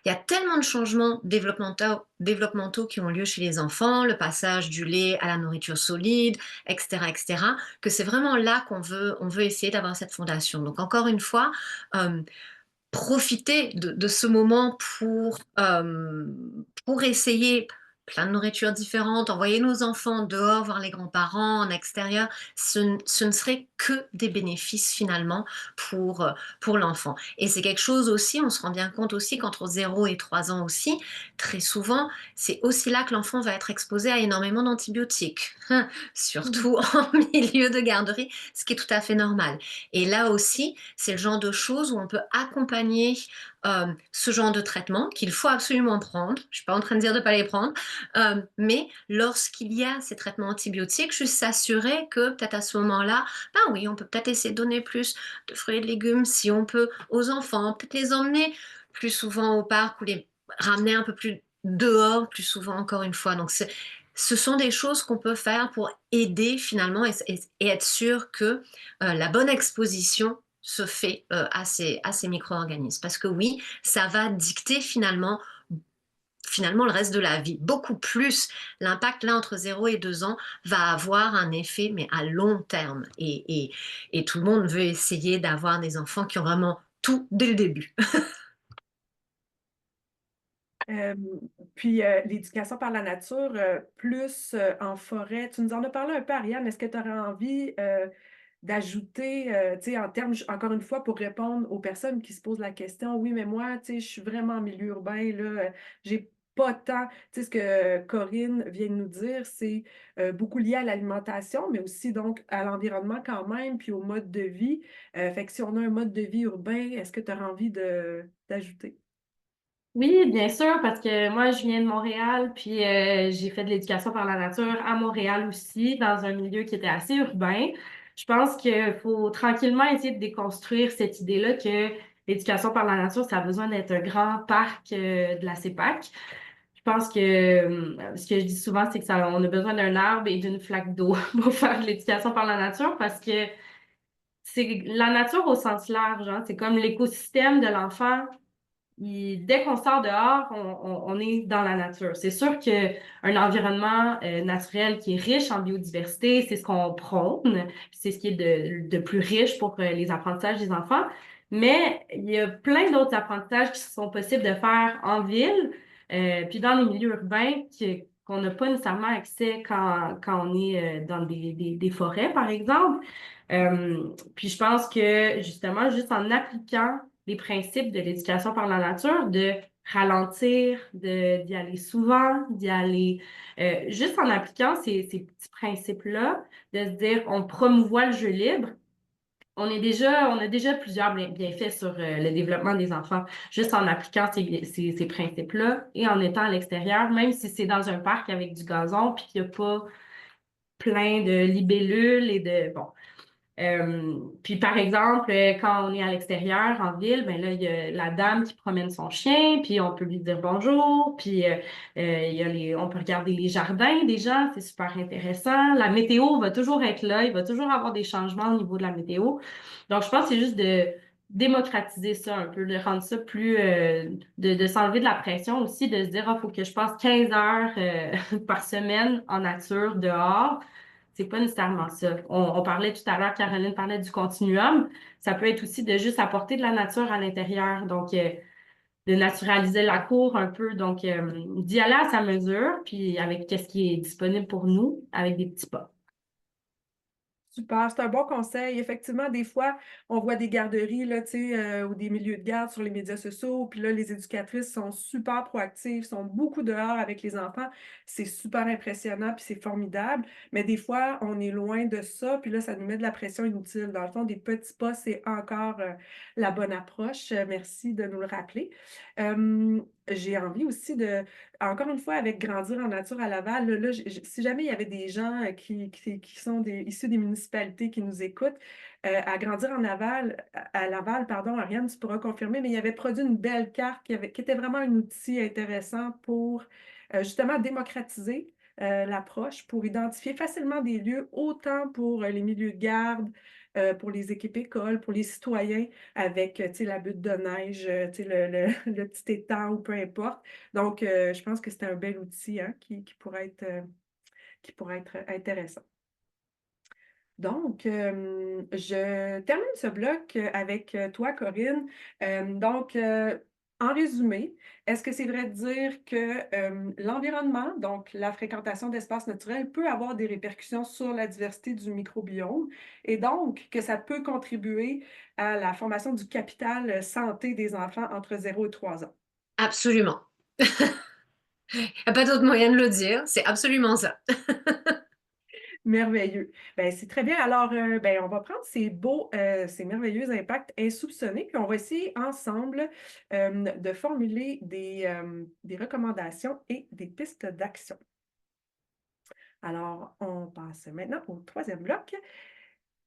Il y a tellement de changements développementaux qui ont lieu chez les enfants, le passage du lait à la nourriture solide, etc., que c'est vraiment là on veut essayer d'avoir cette fondation. Donc encore une fois, euh, profiter de ce moment pour essayer plein de nourriture différente, envoyer nos enfants dehors voir les grands-parents en extérieur, ce ne serait que des bénéfices finalement pour l'enfant. Et c'est quelque chose aussi, on se rend bien compte aussi qu'entre 0 et 3 ans aussi, très souvent, c'est aussi là que l'enfant va être exposé à énormément d'antibiotiques, Mhm. surtout en milieu de garderie, ce qui est tout à fait normal. Et là aussi, c'est le genre de choses où on peut accompagner ce genre de traitement qu'il faut absolument prendre. Je ne suis pas en train de dire de ne pas les prendre, mais lorsqu'il y a ces traitements antibiotiques, juste s'assurer que peut-être à ce moment-là, ben oui, on peut peut-être essayer de donner plus de fruits et de légumes si on peut aux enfants, peut-être les emmener plus souvent au parc ou les ramener un peu plus dehors plus souvent encore une fois. Donc ce sont des choses qu'on peut faire pour aider finalement et être sûr que la bonne exposition se fait à ces micro-organismes. Parce que oui, ça va dicter finalement le reste de la vie. Beaucoup plus, l'impact là entre 0 et 2 ans va avoir un effet, mais à long terme. Et tout le monde veut essayer d'avoir des enfants qui ont vraiment tout dès le début. Euh, Puis l'éducation par la nature, plus en forêt, tu nous en as parlé un peu, Ariane. Est-ce que tu aurais envie d'ajouter, tu sais, en termes, encore une fois, pour répondre aux personnes qui se posent la question, oui, mais moi, tu sais, je suis vraiment en milieu urbain, là, j'ai pas tant, tu sais, ce que Corinne vient de nous dire, c'est beaucoup lié à l'alimentation, mais aussi donc à l'environnement quand même, puis au mode de vie. Fait que si on a un mode de vie urbain, est-ce que tu auras envie d'ajouter? Oui, bien sûr, parce que moi, je viens de Montréal, puis j'ai fait de l'éducation par la nature à Montréal aussi, dans un milieu qui était assez urbain. Je pense qu'il faut tranquillement essayer de déconstruire cette idée-là que l'éducation par la nature, ça a besoin d'être un grand parc de la CEPAC. Je pense que ce que je dis souvent, c'est que ça, on a besoin d'un arbre et d'une flaque d'eau pour faire de l'éducation par la nature, parce que c'est la nature au sens large, hein. C'est comme l'écosystème de l'enfant. Dès qu'on sort dehors, on est dans la nature. C'est sûr qu'un environnement naturel qui est riche en biodiversité, c'est ce qu'on prône, c'est ce qui est de plus riche pour les apprentissages des enfants. Mais il y a plein d'autres apprentissages qui sont possibles de faire en ville, puis dans les milieux urbains qu'on n'a pas nécessairement accès quand on est dans des forêts, par exemple. Puis je pense que justement, juste en appliquant les principes de l'éducation par la nature, de ralentir, d'y aller souvent, d'y aller juste en appliquant ces petits principes-là, de se dire on promouvoit le jeu libre. On a déjà plusieurs bienfaits sur le développement des enfants, juste en appliquant ces principes-là et en étant à l'extérieur, même si c'est dans un parc avec du gazon, puis qu'il n'y a pas plein de libellules et de... Bon, puis par exemple, quand on est à l'extérieur, en ville, ben là, il y a la dame qui promène son chien, puis on peut lui dire bonjour, puis il y a on peut regarder les jardins des gens, c'est super intéressant. La météo va toujours être là, il va toujours avoir des changements au niveau de la météo. Donc, je pense que c'est juste de démocratiser ça un peu, de rendre ça plus, de s'enlever de la pression aussi, de se dire, il faut que je passe 15 heures par semaine en nature, dehors. C'est pas nécessairement ça. On parlait tout à l'heure, Caroline parlait du continuum. Ça peut être aussi de juste apporter de la nature à l'intérieur. Donc, de naturaliser la cour un peu. Donc, d'y aller à sa mesure, puis avec qu'est-ce qui est disponible pour nous, avec des petits pas. Super, c'est un bon conseil. Effectivement, des fois, on voit des garderies là, tu sais, ou des milieux de garde sur les médias sociaux, puis là, les éducatrices sont super proactives, sont beaucoup dehors avec les enfants. C'est super impressionnant, puis c'est formidable. Mais des fois, on est loin de ça, puis là, ça nous met de la pression inutile. Dans le fond, des petits pas, c'est encore la bonne approche. Merci de nous le rappeler. J'ai envie aussi de encore une fois, avec Grandir en nature à Laval, là, si jamais il y avait des gens qui sont issus des municipalités qui nous écoutent, à Grandir en Laval, à Laval, pardon, Ariane, tu pourras confirmer, mais il avait produit une belle carte qui était vraiment un outil intéressant pour justement démocratiser l'approche, pour identifier facilement des lieux, autant pour les milieux de garde, pour les équipes écoles, pour les citoyens, avec tu sais, la butte de neige, tu sais, le petit étang ou peu importe. Donc, je pense que c'est un bel outil hein, qui pourrait être intéressant. Donc, je termine ce bloc avec toi, Corinne. Donc, en résumé, est-ce que c'est vrai de dire que l'environnement, donc la fréquentation d'espaces naturels, peut avoir des répercussions sur la diversité du microbiome et donc que ça peut contribuer à la formation du capital santé des enfants entre 0 et 3 ans? Absolument. Il n'y a pas d'autre moyen de le dire, c'est absolument ça. Merveilleux. Ben, c'est très bien. Alors, ben, on va prendre ces merveilleux impacts insoupçonnés, puis on va essayer ensemble de formuler des recommandations et des pistes d'action. Alors, on passe maintenant au troisième bloc.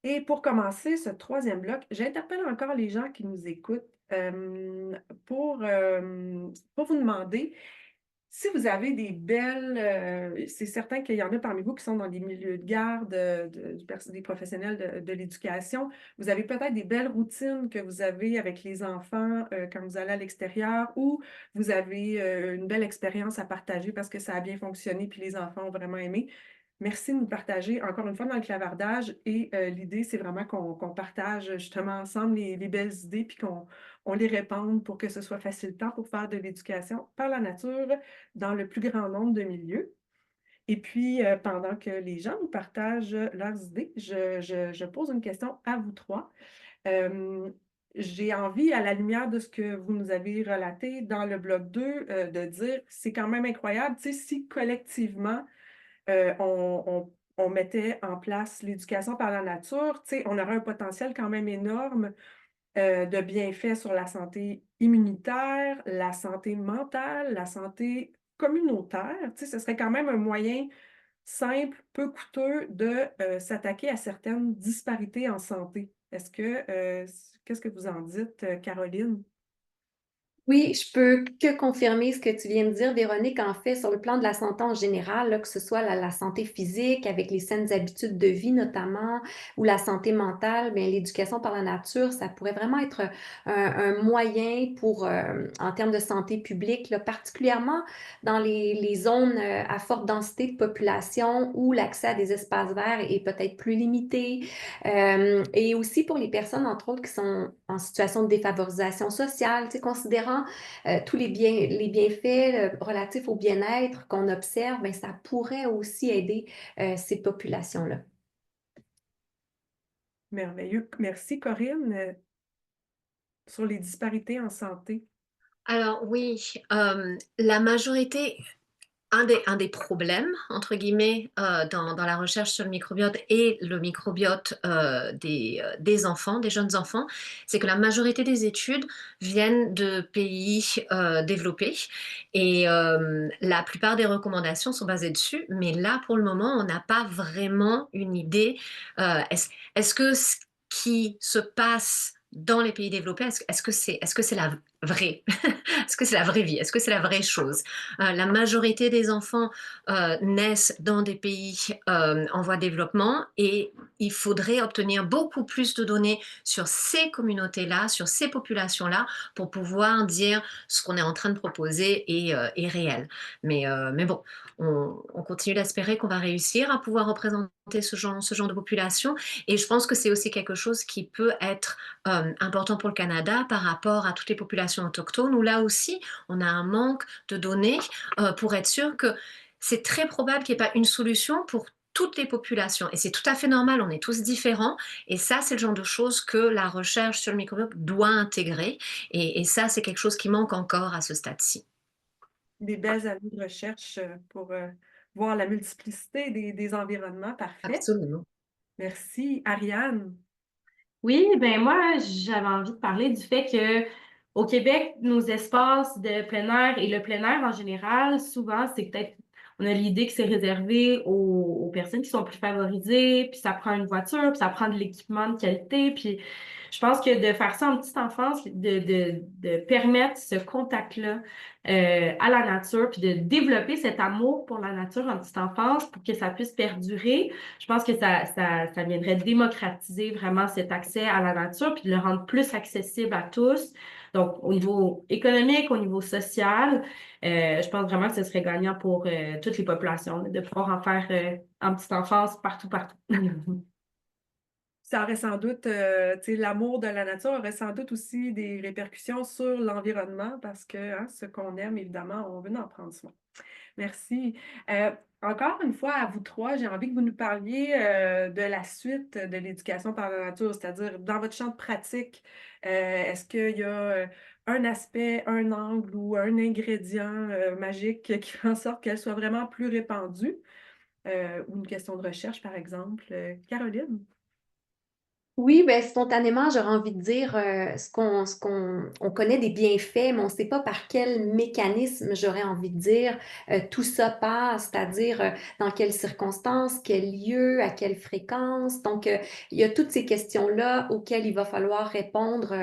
Et pour commencer ce troisième bloc, j'interpelle encore les gens qui nous écoutent pour vous demander si vous avez des belles, c'est certain qu'il y en a parmi vous qui sont dans des milieux de garde, des professionnels de l'éducation. Vous avez peut-être des belles routines que vous avez avec les enfants quand vous allez à l'extérieur ou vous avez une belle expérience à partager parce que ça a bien fonctionné puis les enfants ont vraiment aimé. Merci de nous partager encore une fois dans le clavardage et l'idée, c'est vraiment qu'on partage justement ensemble les belles idées puis qu'on les répande pour que ce soit facilitant pour faire de l'éducation par la nature dans le plus grand nombre de milieux. Et puis, pendant que les gens nous partagent leurs idées, je pose une question à vous trois. Euh, j'ai envie, à la lumière de ce que vous nous avez relaté dans le bloc 2, de dire, c'est quand même incroyable, tu sais, si collectivement, on mettait en place l'éducation par la nature, tu sais, on aurait un potentiel quand même énorme, de bienfaits sur la santé immunitaire, la santé mentale, la santé communautaire. Tu sais, ce serait quand même un moyen simple, peu coûteux de, s'attaquer à certaines disparités en santé. Qu'est-ce que vous en dites, Caroline? Oui, je peux que confirmer ce que tu viens de dire, Véronique. En fait, sur le plan de la santé en général, là, que ce soit la santé physique avec les saines habitudes de vie notamment, ou la santé mentale, bien, l'éducation par la nature, ça pourrait vraiment être un moyen pour, en termes de santé publique, là, particulièrement dans les zones à forte densité de population où l'accès à des espaces verts est peut-être plus limité, et aussi pour les personnes, entre autres, qui sont en situation de défavorisation sociale, tu sais, considérant tous les bienfaits relatifs au bien-être qu'on observe, bien, ça pourrait aussi aider ces populations-là. Merveilleux. Merci, Corinne, sur les disparités en santé. Alors oui, la majorité, un des problèmes, entre guillemets, dans la recherche sur le microbiote et le microbiote des enfants, des jeunes enfants, c'est que la majorité des études viennent de pays développés et la plupart des recommandations sont basées dessus. Mais là, pour le moment, on n'a pas vraiment une idée. Est-ce que ce qui se passe dans les pays développés, est-ce que c'est la vraie, est-ce que c'est la vraie vie, est-ce que c'est la vraie chose? La majorité des enfants naissent dans des pays en voie de développement et il faudrait obtenir beaucoup plus de données sur ces communautés-là, sur ces populations-là, pour pouvoir dire ce qu'on est en train de proposer est réel. Mais bon, on continue d'espérer qu'on va réussir à pouvoir représenter ce genre de population et je pense que c'est aussi quelque chose qui peut être important pour le Canada par rapport à toutes les populations autochtones où là aussi on a un manque de données pour être sûr que c'est très probable qu'il n'y ait pas une solution pour toutes les populations. Et c'est tout à fait normal, on est tous différents. Et ça, c'est le genre de choses que la recherche sur le microbiote doit intégrer. Et ça, c'est quelque chose qui manque encore à ce stade-ci. Des belles années de recherche, pour, voir la multiplicité des environnements. Parfait. Absolument. Merci. Ariane? Oui, ben moi, j'avais envie de parler du fait que au Québec, nos espaces de plein air et le plein air en général, souvent, c'est peut-être, on a l'idée que c'est réservé aux personnes qui sont plus favorisées, puis ça prend une voiture, puis ça prend de l'équipement de qualité, puis je pense que de faire ça en petite enfance, de permettre ce contact-là à la nature, puis de développer cet amour pour la nature en petite enfance pour que ça puisse perdurer, je pense que ça viendrait démocratiser vraiment cet accès à la nature, puis de le rendre plus accessible à tous. Donc, au niveau économique, au niveau social, je pense vraiment que ce serait gagnant pour toutes les populations là, de pouvoir en faire en petite enfance partout, partout. Ça aurait sans doute, tu sais, l'amour de la nature aurait sans doute aussi des répercussions sur l'environnement parce que, hein, ce qu'on aime, évidemment, on veut en prendre soin. Merci. Encore une fois, à vous 3, j'ai envie que vous nous parliez, de la suite de l'éducation par la nature, c'est-à-dire dans votre champ de pratique, est-ce qu'il y a, un aspect, un angle ou un ingrédient, magique qui fait en sorte qu'elle soit vraiment plus répandue? Ou une question de recherche, par exemple. Caroline? Oui, ben spontanément, j'aurais envie de dire on connaît des bienfaits, mais on ne sait pas par quel mécanisme, j'aurais envie de dire, tout ça passe, c'est-à-dire dans quelles circonstances, quel lieu, à quelle fréquence. Donc, il y a toutes ces questions-là auxquelles il va falloir répondre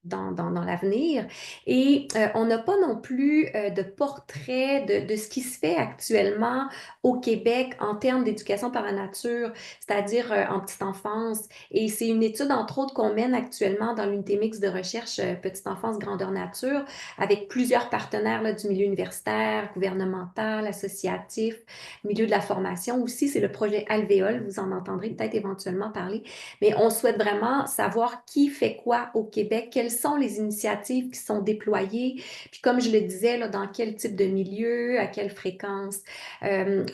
dans l'avenir. Et on n'a pas non plus de portrait de ce qui se fait actuellement au Québec en termes d'éducation par la nature, c'est-à-dire en petite enfance. Et c'est une étude, entre autres, qu'on mène actuellement dans l'unité mixte de recherche Petite enfance, grandeur nature, avec plusieurs partenaires là, du milieu universitaire, gouvernemental, associatif, milieu de la formation aussi. C'est le projet Alvéole, vous en entendrez peut-être éventuellement parler. Mais on souhaite vraiment savoir qui fait quoi au Québec, quelles sont les initiatives qui sont déployées, puis comme je le disais, là, dans quel type de milieu, à quelle fréquence.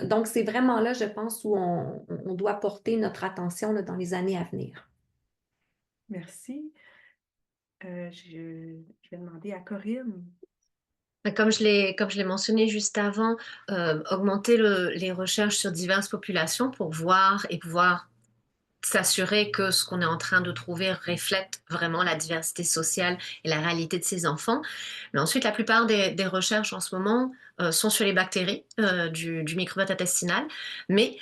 Donc, c'est vraiment là, je pense, où on doit porter notre attention là, dans les années à venir. Merci. Je vais demander à Corinne. Comme je l'ai mentionné juste avant, augmenter les recherches sur diverses populations pour voir et pouvoir s'assurer que ce qu'on est en train de trouver reflète vraiment la diversité sociale et la réalité de ces enfants. Mais ensuite, la plupart des recherches en ce moment sont sur les bactéries du microbiote intestinal. Mais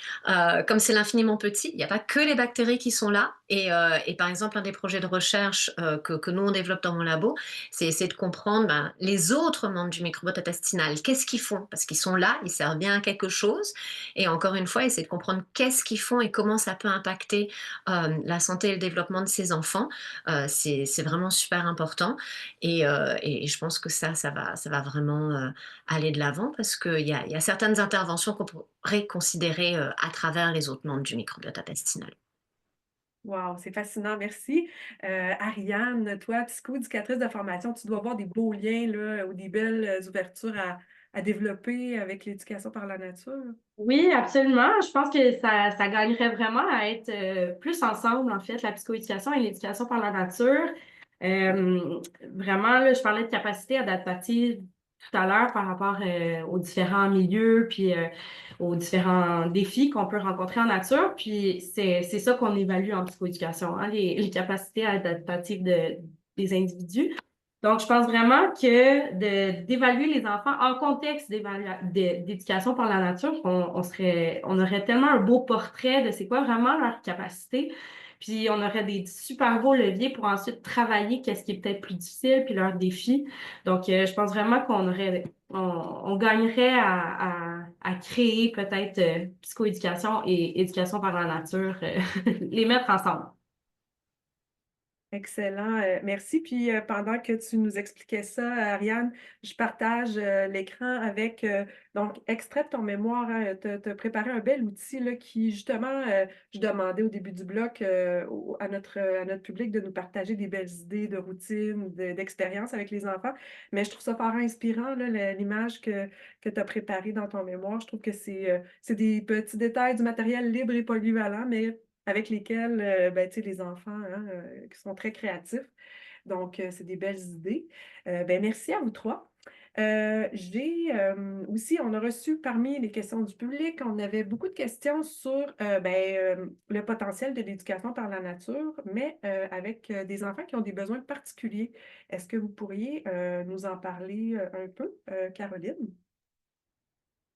comme c'est l'infiniment petit, il n'y a pas que les bactéries qui sont là. Et par exemple, un des projets de recherche que nous, on développe dans mon labo, c'est essayer de comprendre ben, les autres membres du microbiote intestinal. Qu'est-ce qu'ils font? Parce qu'ils sont là, ils servent bien à quelque chose. Et encore une fois, essayer de comprendre qu'est-ce qu'ils font et comment ça peut impacter la santé et le développement de ses enfants. C'est vraiment super important. Et je pense que ça va vraiment aller de l'avant parce qu'il y a certaines interventions qu'on pourrait considérer à travers les autres membres du microbiote intestinal. Wow, c'est fascinant, merci. Ariane, toi, psycho-éducatrice de formation, tu dois avoir des beaux liens là, ou des belles ouvertures à développer avec l'éducation par la nature. Oui, absolument. Je pense que ça gagnerait vraiment à être plus ensemble, en fait, la psychoéducation et l'éducation par la nature. Vraiment, là, je parlais de capacité adaptative tout à l'heure par rapport aux différents milieux, puis aux différents défis qu'on peut rencontrer en nature. Puis c'est ça qu'on évalue en psychoéducation, hein, les capacités adaptatives des individus. Donc, je pense vraiment que d'évaluer les enfants en contexte d'éducation par la nature, on aurait tellement un beau portrait de c'est quoi vraiment leur capacité. Puis, on aurait des super beaux leviers pour ensuite travailler qu'est-ce qui est peut-être plus difficile, puis leurs défis. Donc, je pense vraiment on gagnerait à créer peut-être psychoéducation et éducation par la nature, les mettre ensemble. Excellent, merci. Puis pendant que tu nous expliquais ça, Ariane, je partage l'écran avec donc extrait de ton mémoire, hein, tu as préparé un bel outil là, qui justement, je demandais au début du bloc à notre public de nous partager des belles idées de routines, d'expériences avec les enfants. Mais je trouve ça fort inspirant, là, l'image que tu as préparée dans ton mémoire. Je trouve que c'est des petits détails du matériel libre et polyvalent, mais avec lesquels ben, tu sais, les enfants hein, qui sont très créatifs. Donc, c'est des belles idées. Ben, merci à vous trois. Aussi, on a reçu parmi les questions du public, on avait beaucoup de questions sur le potentiel de l'éducation par la nature, mais avec des enfants qui ont des besoins particuliers. Est-ce que vous pourriez nous en parler un peu, Caroline?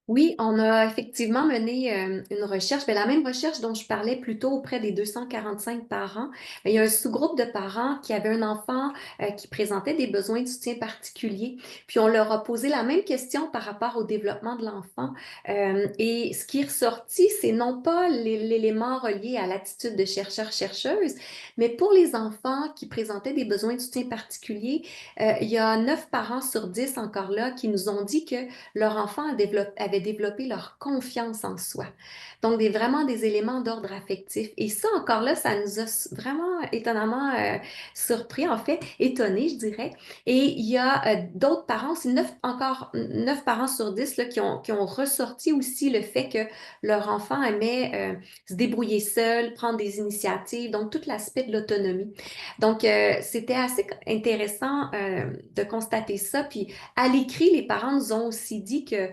Oui, on a effectivement mené une recherche, mais la même recherche dont je parlais plus tôt auprès des 245 parents. Mais il y a un sous-groupe de parents qui avait un enfant qui présentait des besoins de soutien particuliers. Puis on leur a posé la même question par rapport au développement de l'enfant. Et ce qui est ressorti, c'est non pas l'élément relié à l'attitude de chercheur-chercheuse, mais pour les enfants qui présentaient des besoins de soutien particuliers, il y a 9 parents sur 10 encore là qui nous ont dit que leur enfant avait développé leur confiance en soi. Donc, vraiment des éléments d'ordre affectif. Et ça, encore là, ça nous a vraiment étonnamment surpris, en fait, étonnés, je dirais. Et il y a d'autres parents, c'est 9 parents sur 10 là, qui ont ressorti aussi le fait que leur enfant aimait se débrouiller seul, prendre des initiatives, donc tout l'aspect de l'autonomie. Donc, c'était assez intéressant de constater ça. Puis, à l'écrit, les parents nous ont aussi dit que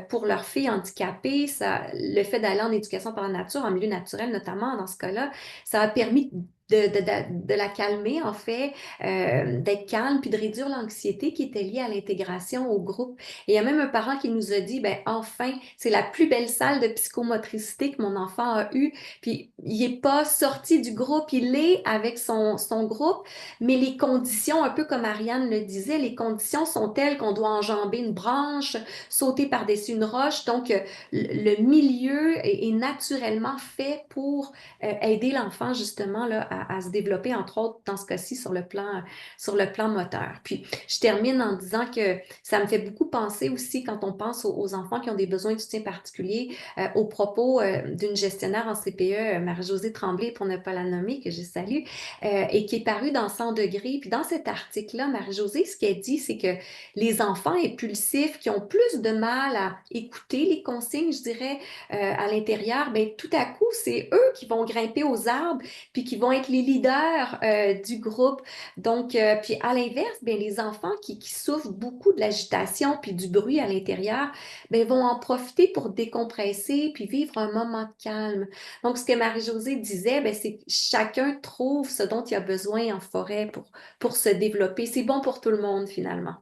pour leur fille handicapée, le fait d'aller en éducation par la nature, en milieu naturel notamment dans ce cas-là, ça a permis de la calmer, en fait, d'être calme, puis de réduire l'anxiété qui était liée à l'intégration au groupe. Et il y a même un parent qui nous a dit, ben enfin, c'est la plus belle salle de psychomotricité que mon enfant a eue, puis il n'est pas sorti du groupe, il est avec son groupe, mais les conditions, un peu comme Ariane le disait, les conditions sont telles qu'on doit enjamber une branche, sauter par-dessus une roche, donc le milieu est naturellement fait pour aider l'enfant justement là, à se développer, entre autres, dans ce cas-ci, sur le plan moteur. Puis, je termine en disant que ça me fait beaucoup penser aussi, quand on pense aux enfants qui ont des besoins de soutien particulier, aux propos d'une gestionnaire en CPE, Marie-Josée Tremblay, pour ne pas la nommer, que je salue, et qui est parue dans 100 degrés. Puis, dans cet article-là, Marie-Josée, ce qu'elle dit, c'est que les enfants impulsifs qui ont plus de mal à écouter les consignes, je dirais, à l'intérieur, bien, tout à coup, c'est eux qui vont grimper aux arbres puis qui vont être être les leaders du groupe. Donc, puis à l'inverse, bien, les enfants qui souffrent beaucoup de l'agitation puis du bruit à l'intérieur, bien, vont en profiter pour décompresser puis vivre un moment de calme. Donc, ce que Marie-Josée disait, bien, c'est que chacun trouve ce dont il a besoin en forêt pour se développer. C'est bon pour tout le monde, finalement.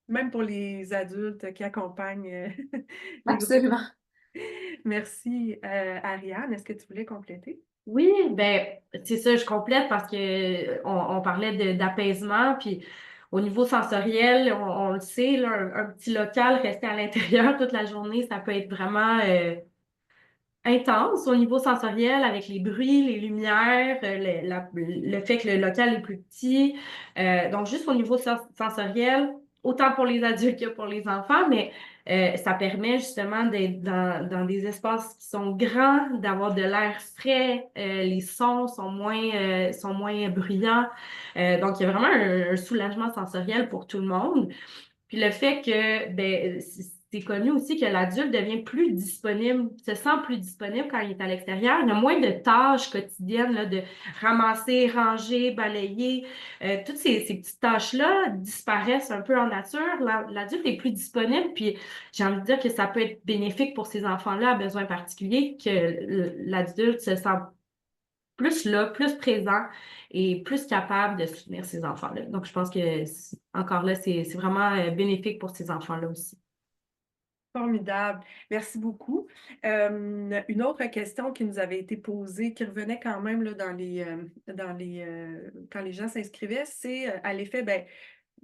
Même pour les adultes qui accompagnent les groupes. Absolument. Merci, Ariane. Est-ce que tu voulais compléter? Oui, ben c'est ça, je complète parce que on parlait d'apaisement, puis au niveau sensoriel, on le sait, là, un petit local resté à l'intérieur toute la journée, ça peut être vraiment intense au niveau sensoriel avec les bruits, les lumières, le fait que le local est plus petit. Donc, juste au niveau sensoriel, autant pour les adultes que pour les enfants, mais ça permet justement d'être dans des espaces qui sont grands, d'avoir de l'air frais, les sons sont moins bruyants. Donc, il y a vraiment un soulagement sensoriel pour tout le monde. Puis le fait que, ben, c'est connu aussi que l'adulte devient plus disponible, se sent plus disponible quand il est à l'extérieur. Il y a moins de tâches quotidiennes, là, de ramasser, ranger, balayer. Toutes ces petites tâches-là disparaissent un peu en nature. L'adulte est plus disponible, puis j'ai envie de dire que ça peut être bénéfique pour ces enfants-là à besoins particuliers, que l'adulte se sent plus là, plus présent et plus capable de soutenir ces enfants-là. Donc, je pense que, encore là, c'est vraiment bénéfique pour ces enfants-là aussi. Formidable. Merci beaucoup. Une autre question qui nous avait été posée, qui revenait quand même là, quand les gens s'inscrivaient, c'est à l'effet, ben,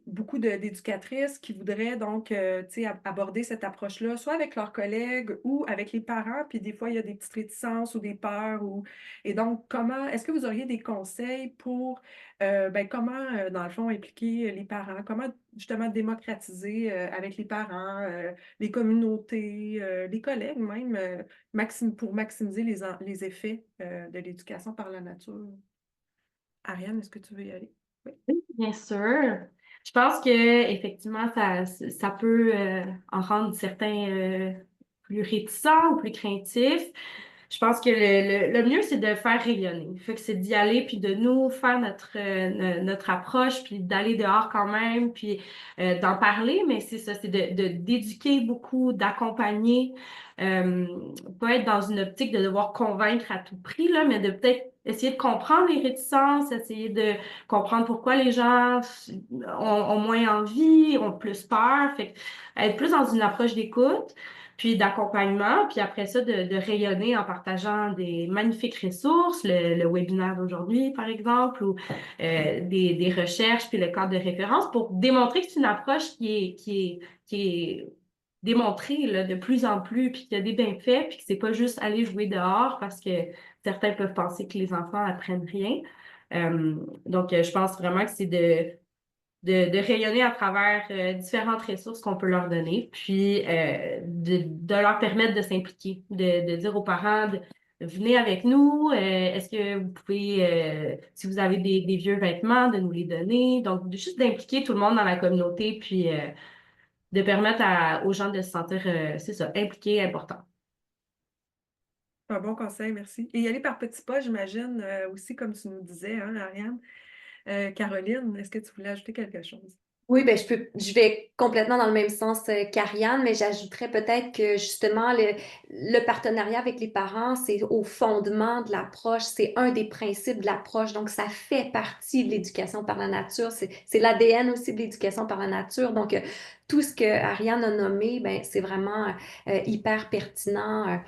beaucoup d'éducatrices qui voudraient donc tu sais, aborder cette approche-là, soit avec leurs collègues ou avec les parents, puis des fois, il y a des petites réticences ou des peurs. Et donc, est-ce que vous auriez des conseils pour, ben, comment, dans le fond, impliquer les parents, comment justement démocratiser avec les parents, les communautés, les collègues même, pour maximiser les effets de l'éducation par la nature? Ariane, est-ce que tu veux y aller? Oui. Oui, bien sûr. Je pense que effectivement, ça peut en rendre certains plus réticents ou plus craintifs. Je pense que le mieux, c'est de faire rayonner. Fait que c'est d'y aller, puis de nous faire notre approche, puis d'aller dehors quand même, puis d'en parler, mais c'est ça, c'est d'éduquer beaucoup, d'accompagner, euh, pas être dans une optique de devoir convaincre à tout prix, là, mais de peut-être essayer de comprendre les réticences, essayer de comprendre pourquoi les gens ont moins envie, ont plus peur, fait que être plus dans une approche d'écoute puis d'accompagnement, puis après ça, de rayonner en partageant des magnifiques ressources, le webinaire d'aujourd'hui, par exemple, ou des recherches, puis le cadre de référence, pour démontrer que c'est une approche qui est démontrée là, de plus en plus, puis qu'il y a des bienfaits, puis que c'est pas juste aller jouer dehors, parce que certains peuvent penser que les enfants apprennent rien. Donc, je pense vraiment que c'est de rayonner à travers différentes ressources qu'on peut leur donner, puis de leur permettre de s'impliquer, de dire aux parents, venez avec nous, est-ce que vous pouvez, si vous avez des vieux vêtements, de nous les donner. Donc, juste d'impliquer tout le monde dans la communauté, puis de permettre aux gens de se sentir, c'est ça, impliqués, importants. Un bon conseil, merci. Et y aller par petits pas, j'imagine, aussi, comme tu nous disais, hein, Ariane. Caroline, est-ce que tu voulais ajouter quelque chose? Oui, ben je vais complètement dans le même sens qu'Ariane, mais j'ajouterais peut-être que justement le partenariat avec les parents, c'est au fondement de l'approche, c'est un des principes de l'approche, donc ça fait partie de l'éducation par la nature, c'est l'ADN aussi de l'éducation par la nature, donc tout ce que Ariane a nommé, ben, c'est vraiment hyper pertinent,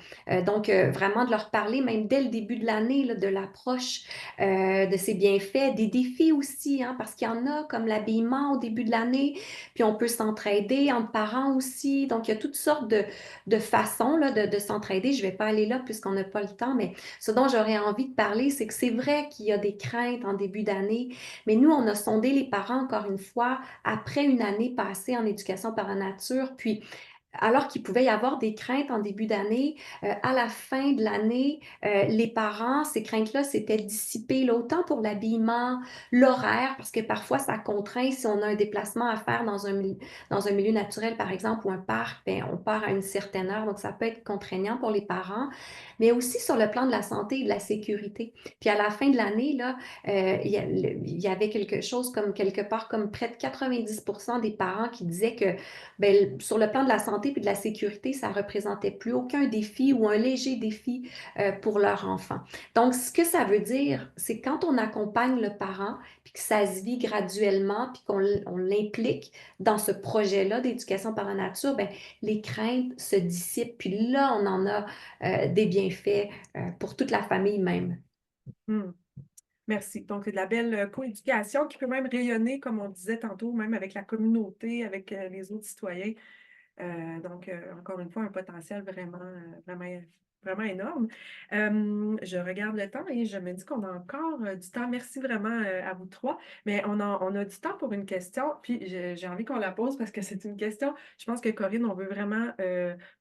donc vraiment de leur parler même dès le début de l'année là, de l'approche, de ses bienfaits, des défis aussi, hein, parce qu'il y en a comme l'habillement au début de l'année, puis on peut s'entraider entre parents aussi. Donc, il y a toutes sortes de façons là, de s'entraider. Je ne vais pas aller là puisqu'on n'a pas le temps, mais ce dont j'aurais envie de parler, c'est que c'est vrai qu'il y a des craintes en début d'année, mais nous, on a sondé les parents encore une fois après une année passée en éducation par la nature, puis alors qu'il pouvait y avoir des craintes en début d'année, à la fin de l'année, les parents, ces craintes-là s'étaient dissipées, là, autant pour l'habillement, l'horaire, parce que parfois ça contraint si on a un déplacement à faire dans un milieu naturel, par exemple, ou un parc, ben, on part à une certaine heure, donc ça peut être contraignant pour les parents, mais aussi sur le plan de la santé et de la sécurité. Puis à la fin de l'année, là, il y avait quelque chose comme quelque part comme près de 90% des parents qui disaient que ben, sur le plan de la santé et de la sécurité, ça représentait plus aucun défi ou un léger défi pour leur enfant. Donc, ce que ça veut dire, c'est quand on accompagne le parent, puis que ça se vit graduellement, puis qu'on l'implique dans ce projet-là d'éducation par la nature, ben, les craintes se dissipent, puis là, on en a des bienfaits pour toute la famille même. Hmm. Merci. Donc, c'est de la belle coéducation qui peut même rayonner, comme on disait tantôt, même avec la communauté, avec les autres citoyens. Donc, encore une fois, un potentiel vraiment énorme. Je regarde le temps et je me dis qu'on a encore du temps. Merci vraiment à vous trois. Mais on a du temps pour une question, puis j'ai envie qu'on la pose parce que c'est une question. Je pense que Corinne, on veut vraiment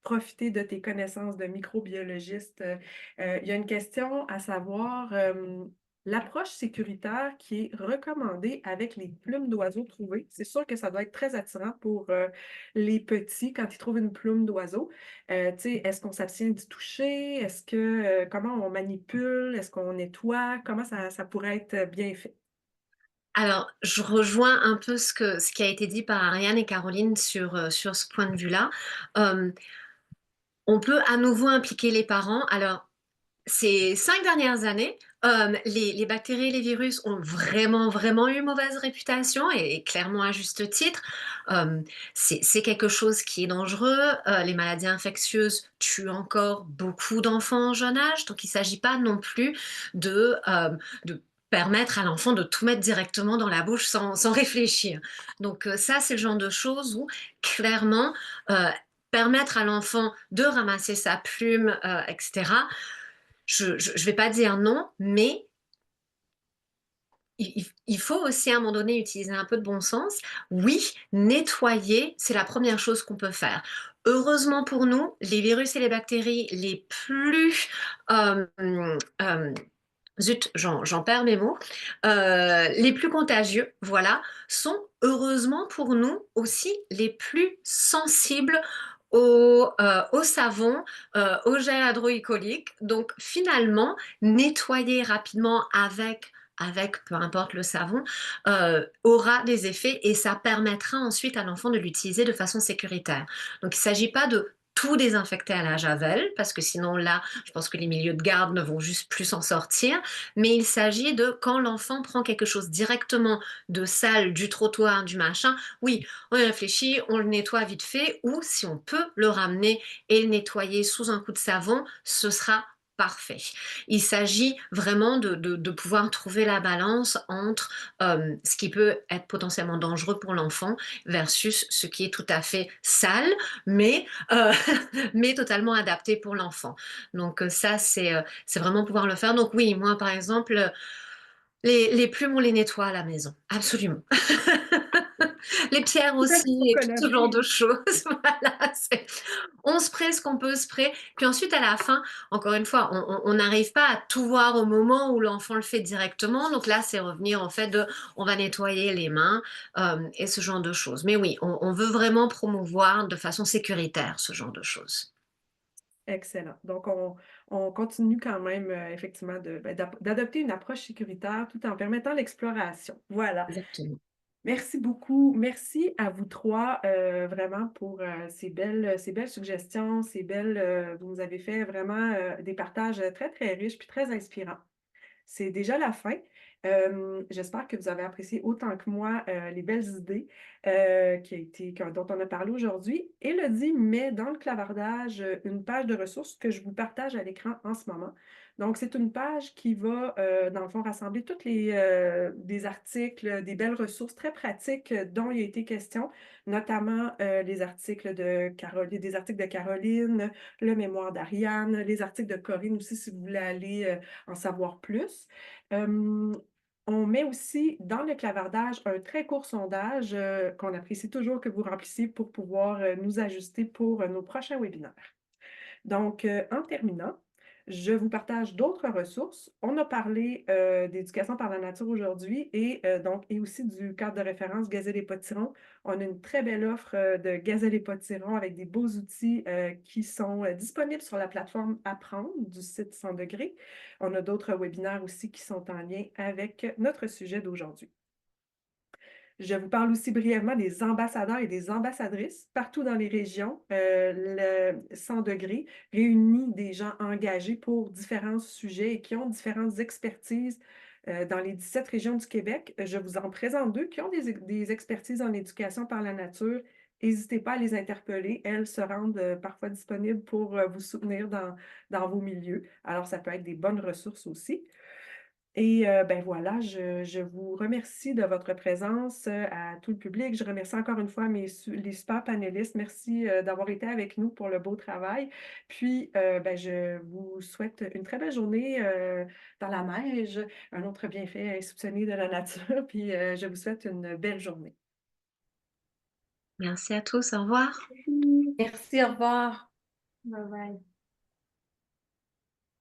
profiter de tes connaissances de microbiologiste. Il y a une question à savoir. L'approche sécuritaire qui est recommandée avec les plumes d'oiseaux trouvées, c'est sûr que ça doit être très attirant pour les petits quand ils trouvent une plume d'oiseau. Tu sais, est-ce qu'on s'abstient d'y toucher? Est-ce que, comment on manipule? Est-ce qu'on nettoie? Comment ça pourrait être bien fait? Alors, je rejoins un peu ce qui a été dit par Ariane et Caroline sur ce point de vue-là. Euh, on peut à nouveau impliquer les parents. Alors, ces 5 dernières années, les bactéries et les virus ont vraiment eu mauvaise réputation et clairement à juste titre. Euh, c'est quelque chose qui est dangereux. Les maladies infectieuses tuent encore beaucoup d'enfants en jeune âge, donc il ne s'agit pas non plus de permettre à l'enfant de tout mettre directement dans la bouche sans réfléchir. Donc ça, c'est le genre de choses où clairement euh, permettre à l'enfant de ramasser sa plume, etc. Je ne vais pas dire non, mais il faut aussi à un moment donné utiliser un peu de bon sens. Oui, nettoyer, c'est la première chose qu'on peut faire. Heureusement pour nous, les virus et les bactéries les plus... euh, euh, zut, j'en perds mes mots. Les plus contagieux, voilà, sont heureusement pour nous aussi les plus sensibles au savon, au gel hydroalcoolique. Donc finalement, nettoyer rapidement avec peu importe le savon, aura des effets et ça permettra ensuite à l'enfant de l'utiliser de façon sécuritaire. Donc il ne s'agit pas de tout désinfecter à la javel, parce que sinon là, je pense que les milieux de garde ne vont juste plus s'en sortir, mais il s'agit de quand l'enfant prend quelque chose directement de sale, du trottoir, du machin, oui, on y réfléchit, on le nettoie vite fait, ou si on peut le ramener et le nettoyer sous un coup de savon, ce sera parfait. Il s'agit vraiment de pouvoir trouver la balance entre ce qui peut être potentiellement dangereux pour l'enfant versus ce qui est tout à fait sale, mais, mais totalement adapté pour l'enfant. Donc ça, c'est vraiment pouvoir le faire. Donc oui, moi par exemple, les plumes, on les nettoie à la maison, absolument. Les pierres Peut-être qu'il faut aussi et tout ce genre colorer. de choses. Voilà, on spray ce qu'on peut sprayer. Puis ensuite, à la fin, encore une fois, on n'arrive pas à tout voir au moment où l'enfant le fait directement. Donc là, c'est revenir en fait on va nettoyer les mains et ce genre de choses. Mais oui, on veut vraiment promouvoir de façon sécuritaire ce genre de choses. Excellent. Donc, on continue quand même, effectivement, d'adopter une approche sécuritaire tout en permettant l'exploration. Voilà. Exactement. Merci beaucoup. Merci à vous trois, vraiment pour ces belles suggestions, vous nous avez fait vraiment des partages très, très riches puis très inspirants. C'est déjà la fin. J'espère que vous avez apprécié autant que moi les belles idées dont on a parlé aujourd'hui. Élodie met dans le clavardage une page de ressources que je vous partage à l'écran en ce moment. Donc, c'est une page qui va, dans le fond, rassembler tous des articles, des belles ressources très pratiques dont il a été question, notamment les articles des articles de Caroline, le mémoire d'Ariane, les articles de Corinne aussi, si vous voulez aller en savoir plus. On met aussi dans le clavardage un très court sondage qu'on apprécie toujours que vous remplissiez pour pouvoir nous ajuster pour nos prochains webinaires. Donc, en terminant, je vous partage d'autres ressources. On a parlé d'éducation par la nature aujourd'hui et aussi du cadre de référence Gazelle et Potiron. On a une très belle offre de Gazelle et Potiron avec des beaux outils qui sont disponibles sur la plateforme Apprendre du site 100 degrés. On a d'autres webinaires aussi qui sont en lien avec notre sujet d'aujourd'hui. Je vous parle aussi brièvement des ambassadeurs et des ambassadrices partout dans les régions. Le 100 degrés réunit des gens engagés pour différents sujets et qui ont différentes expertises dans les 17 régions du Québec. Je vous en présente deux qui ont des expertises en éducation par la nature. N'hésitez pas à les interpeller. Elles se rendent parfois disponibles pour vous soutenir dans vos milieux. Alors, ça peut être des bonnes ressources aussi. Et ben voilà, je vous remercie de votre présence, à tout le public. Je remercie encore une fois les super panélistes. Merci, d'avoir été avec nous pour le beau travail. Puis, ben, je vous souhaite une très belle journée, dans la neige, un autre bienfait insoupçonné de la nature. Puis, je vous souhaite une belle journée. Merci à tous, au revoir. Merci, au revoir. Bye bye.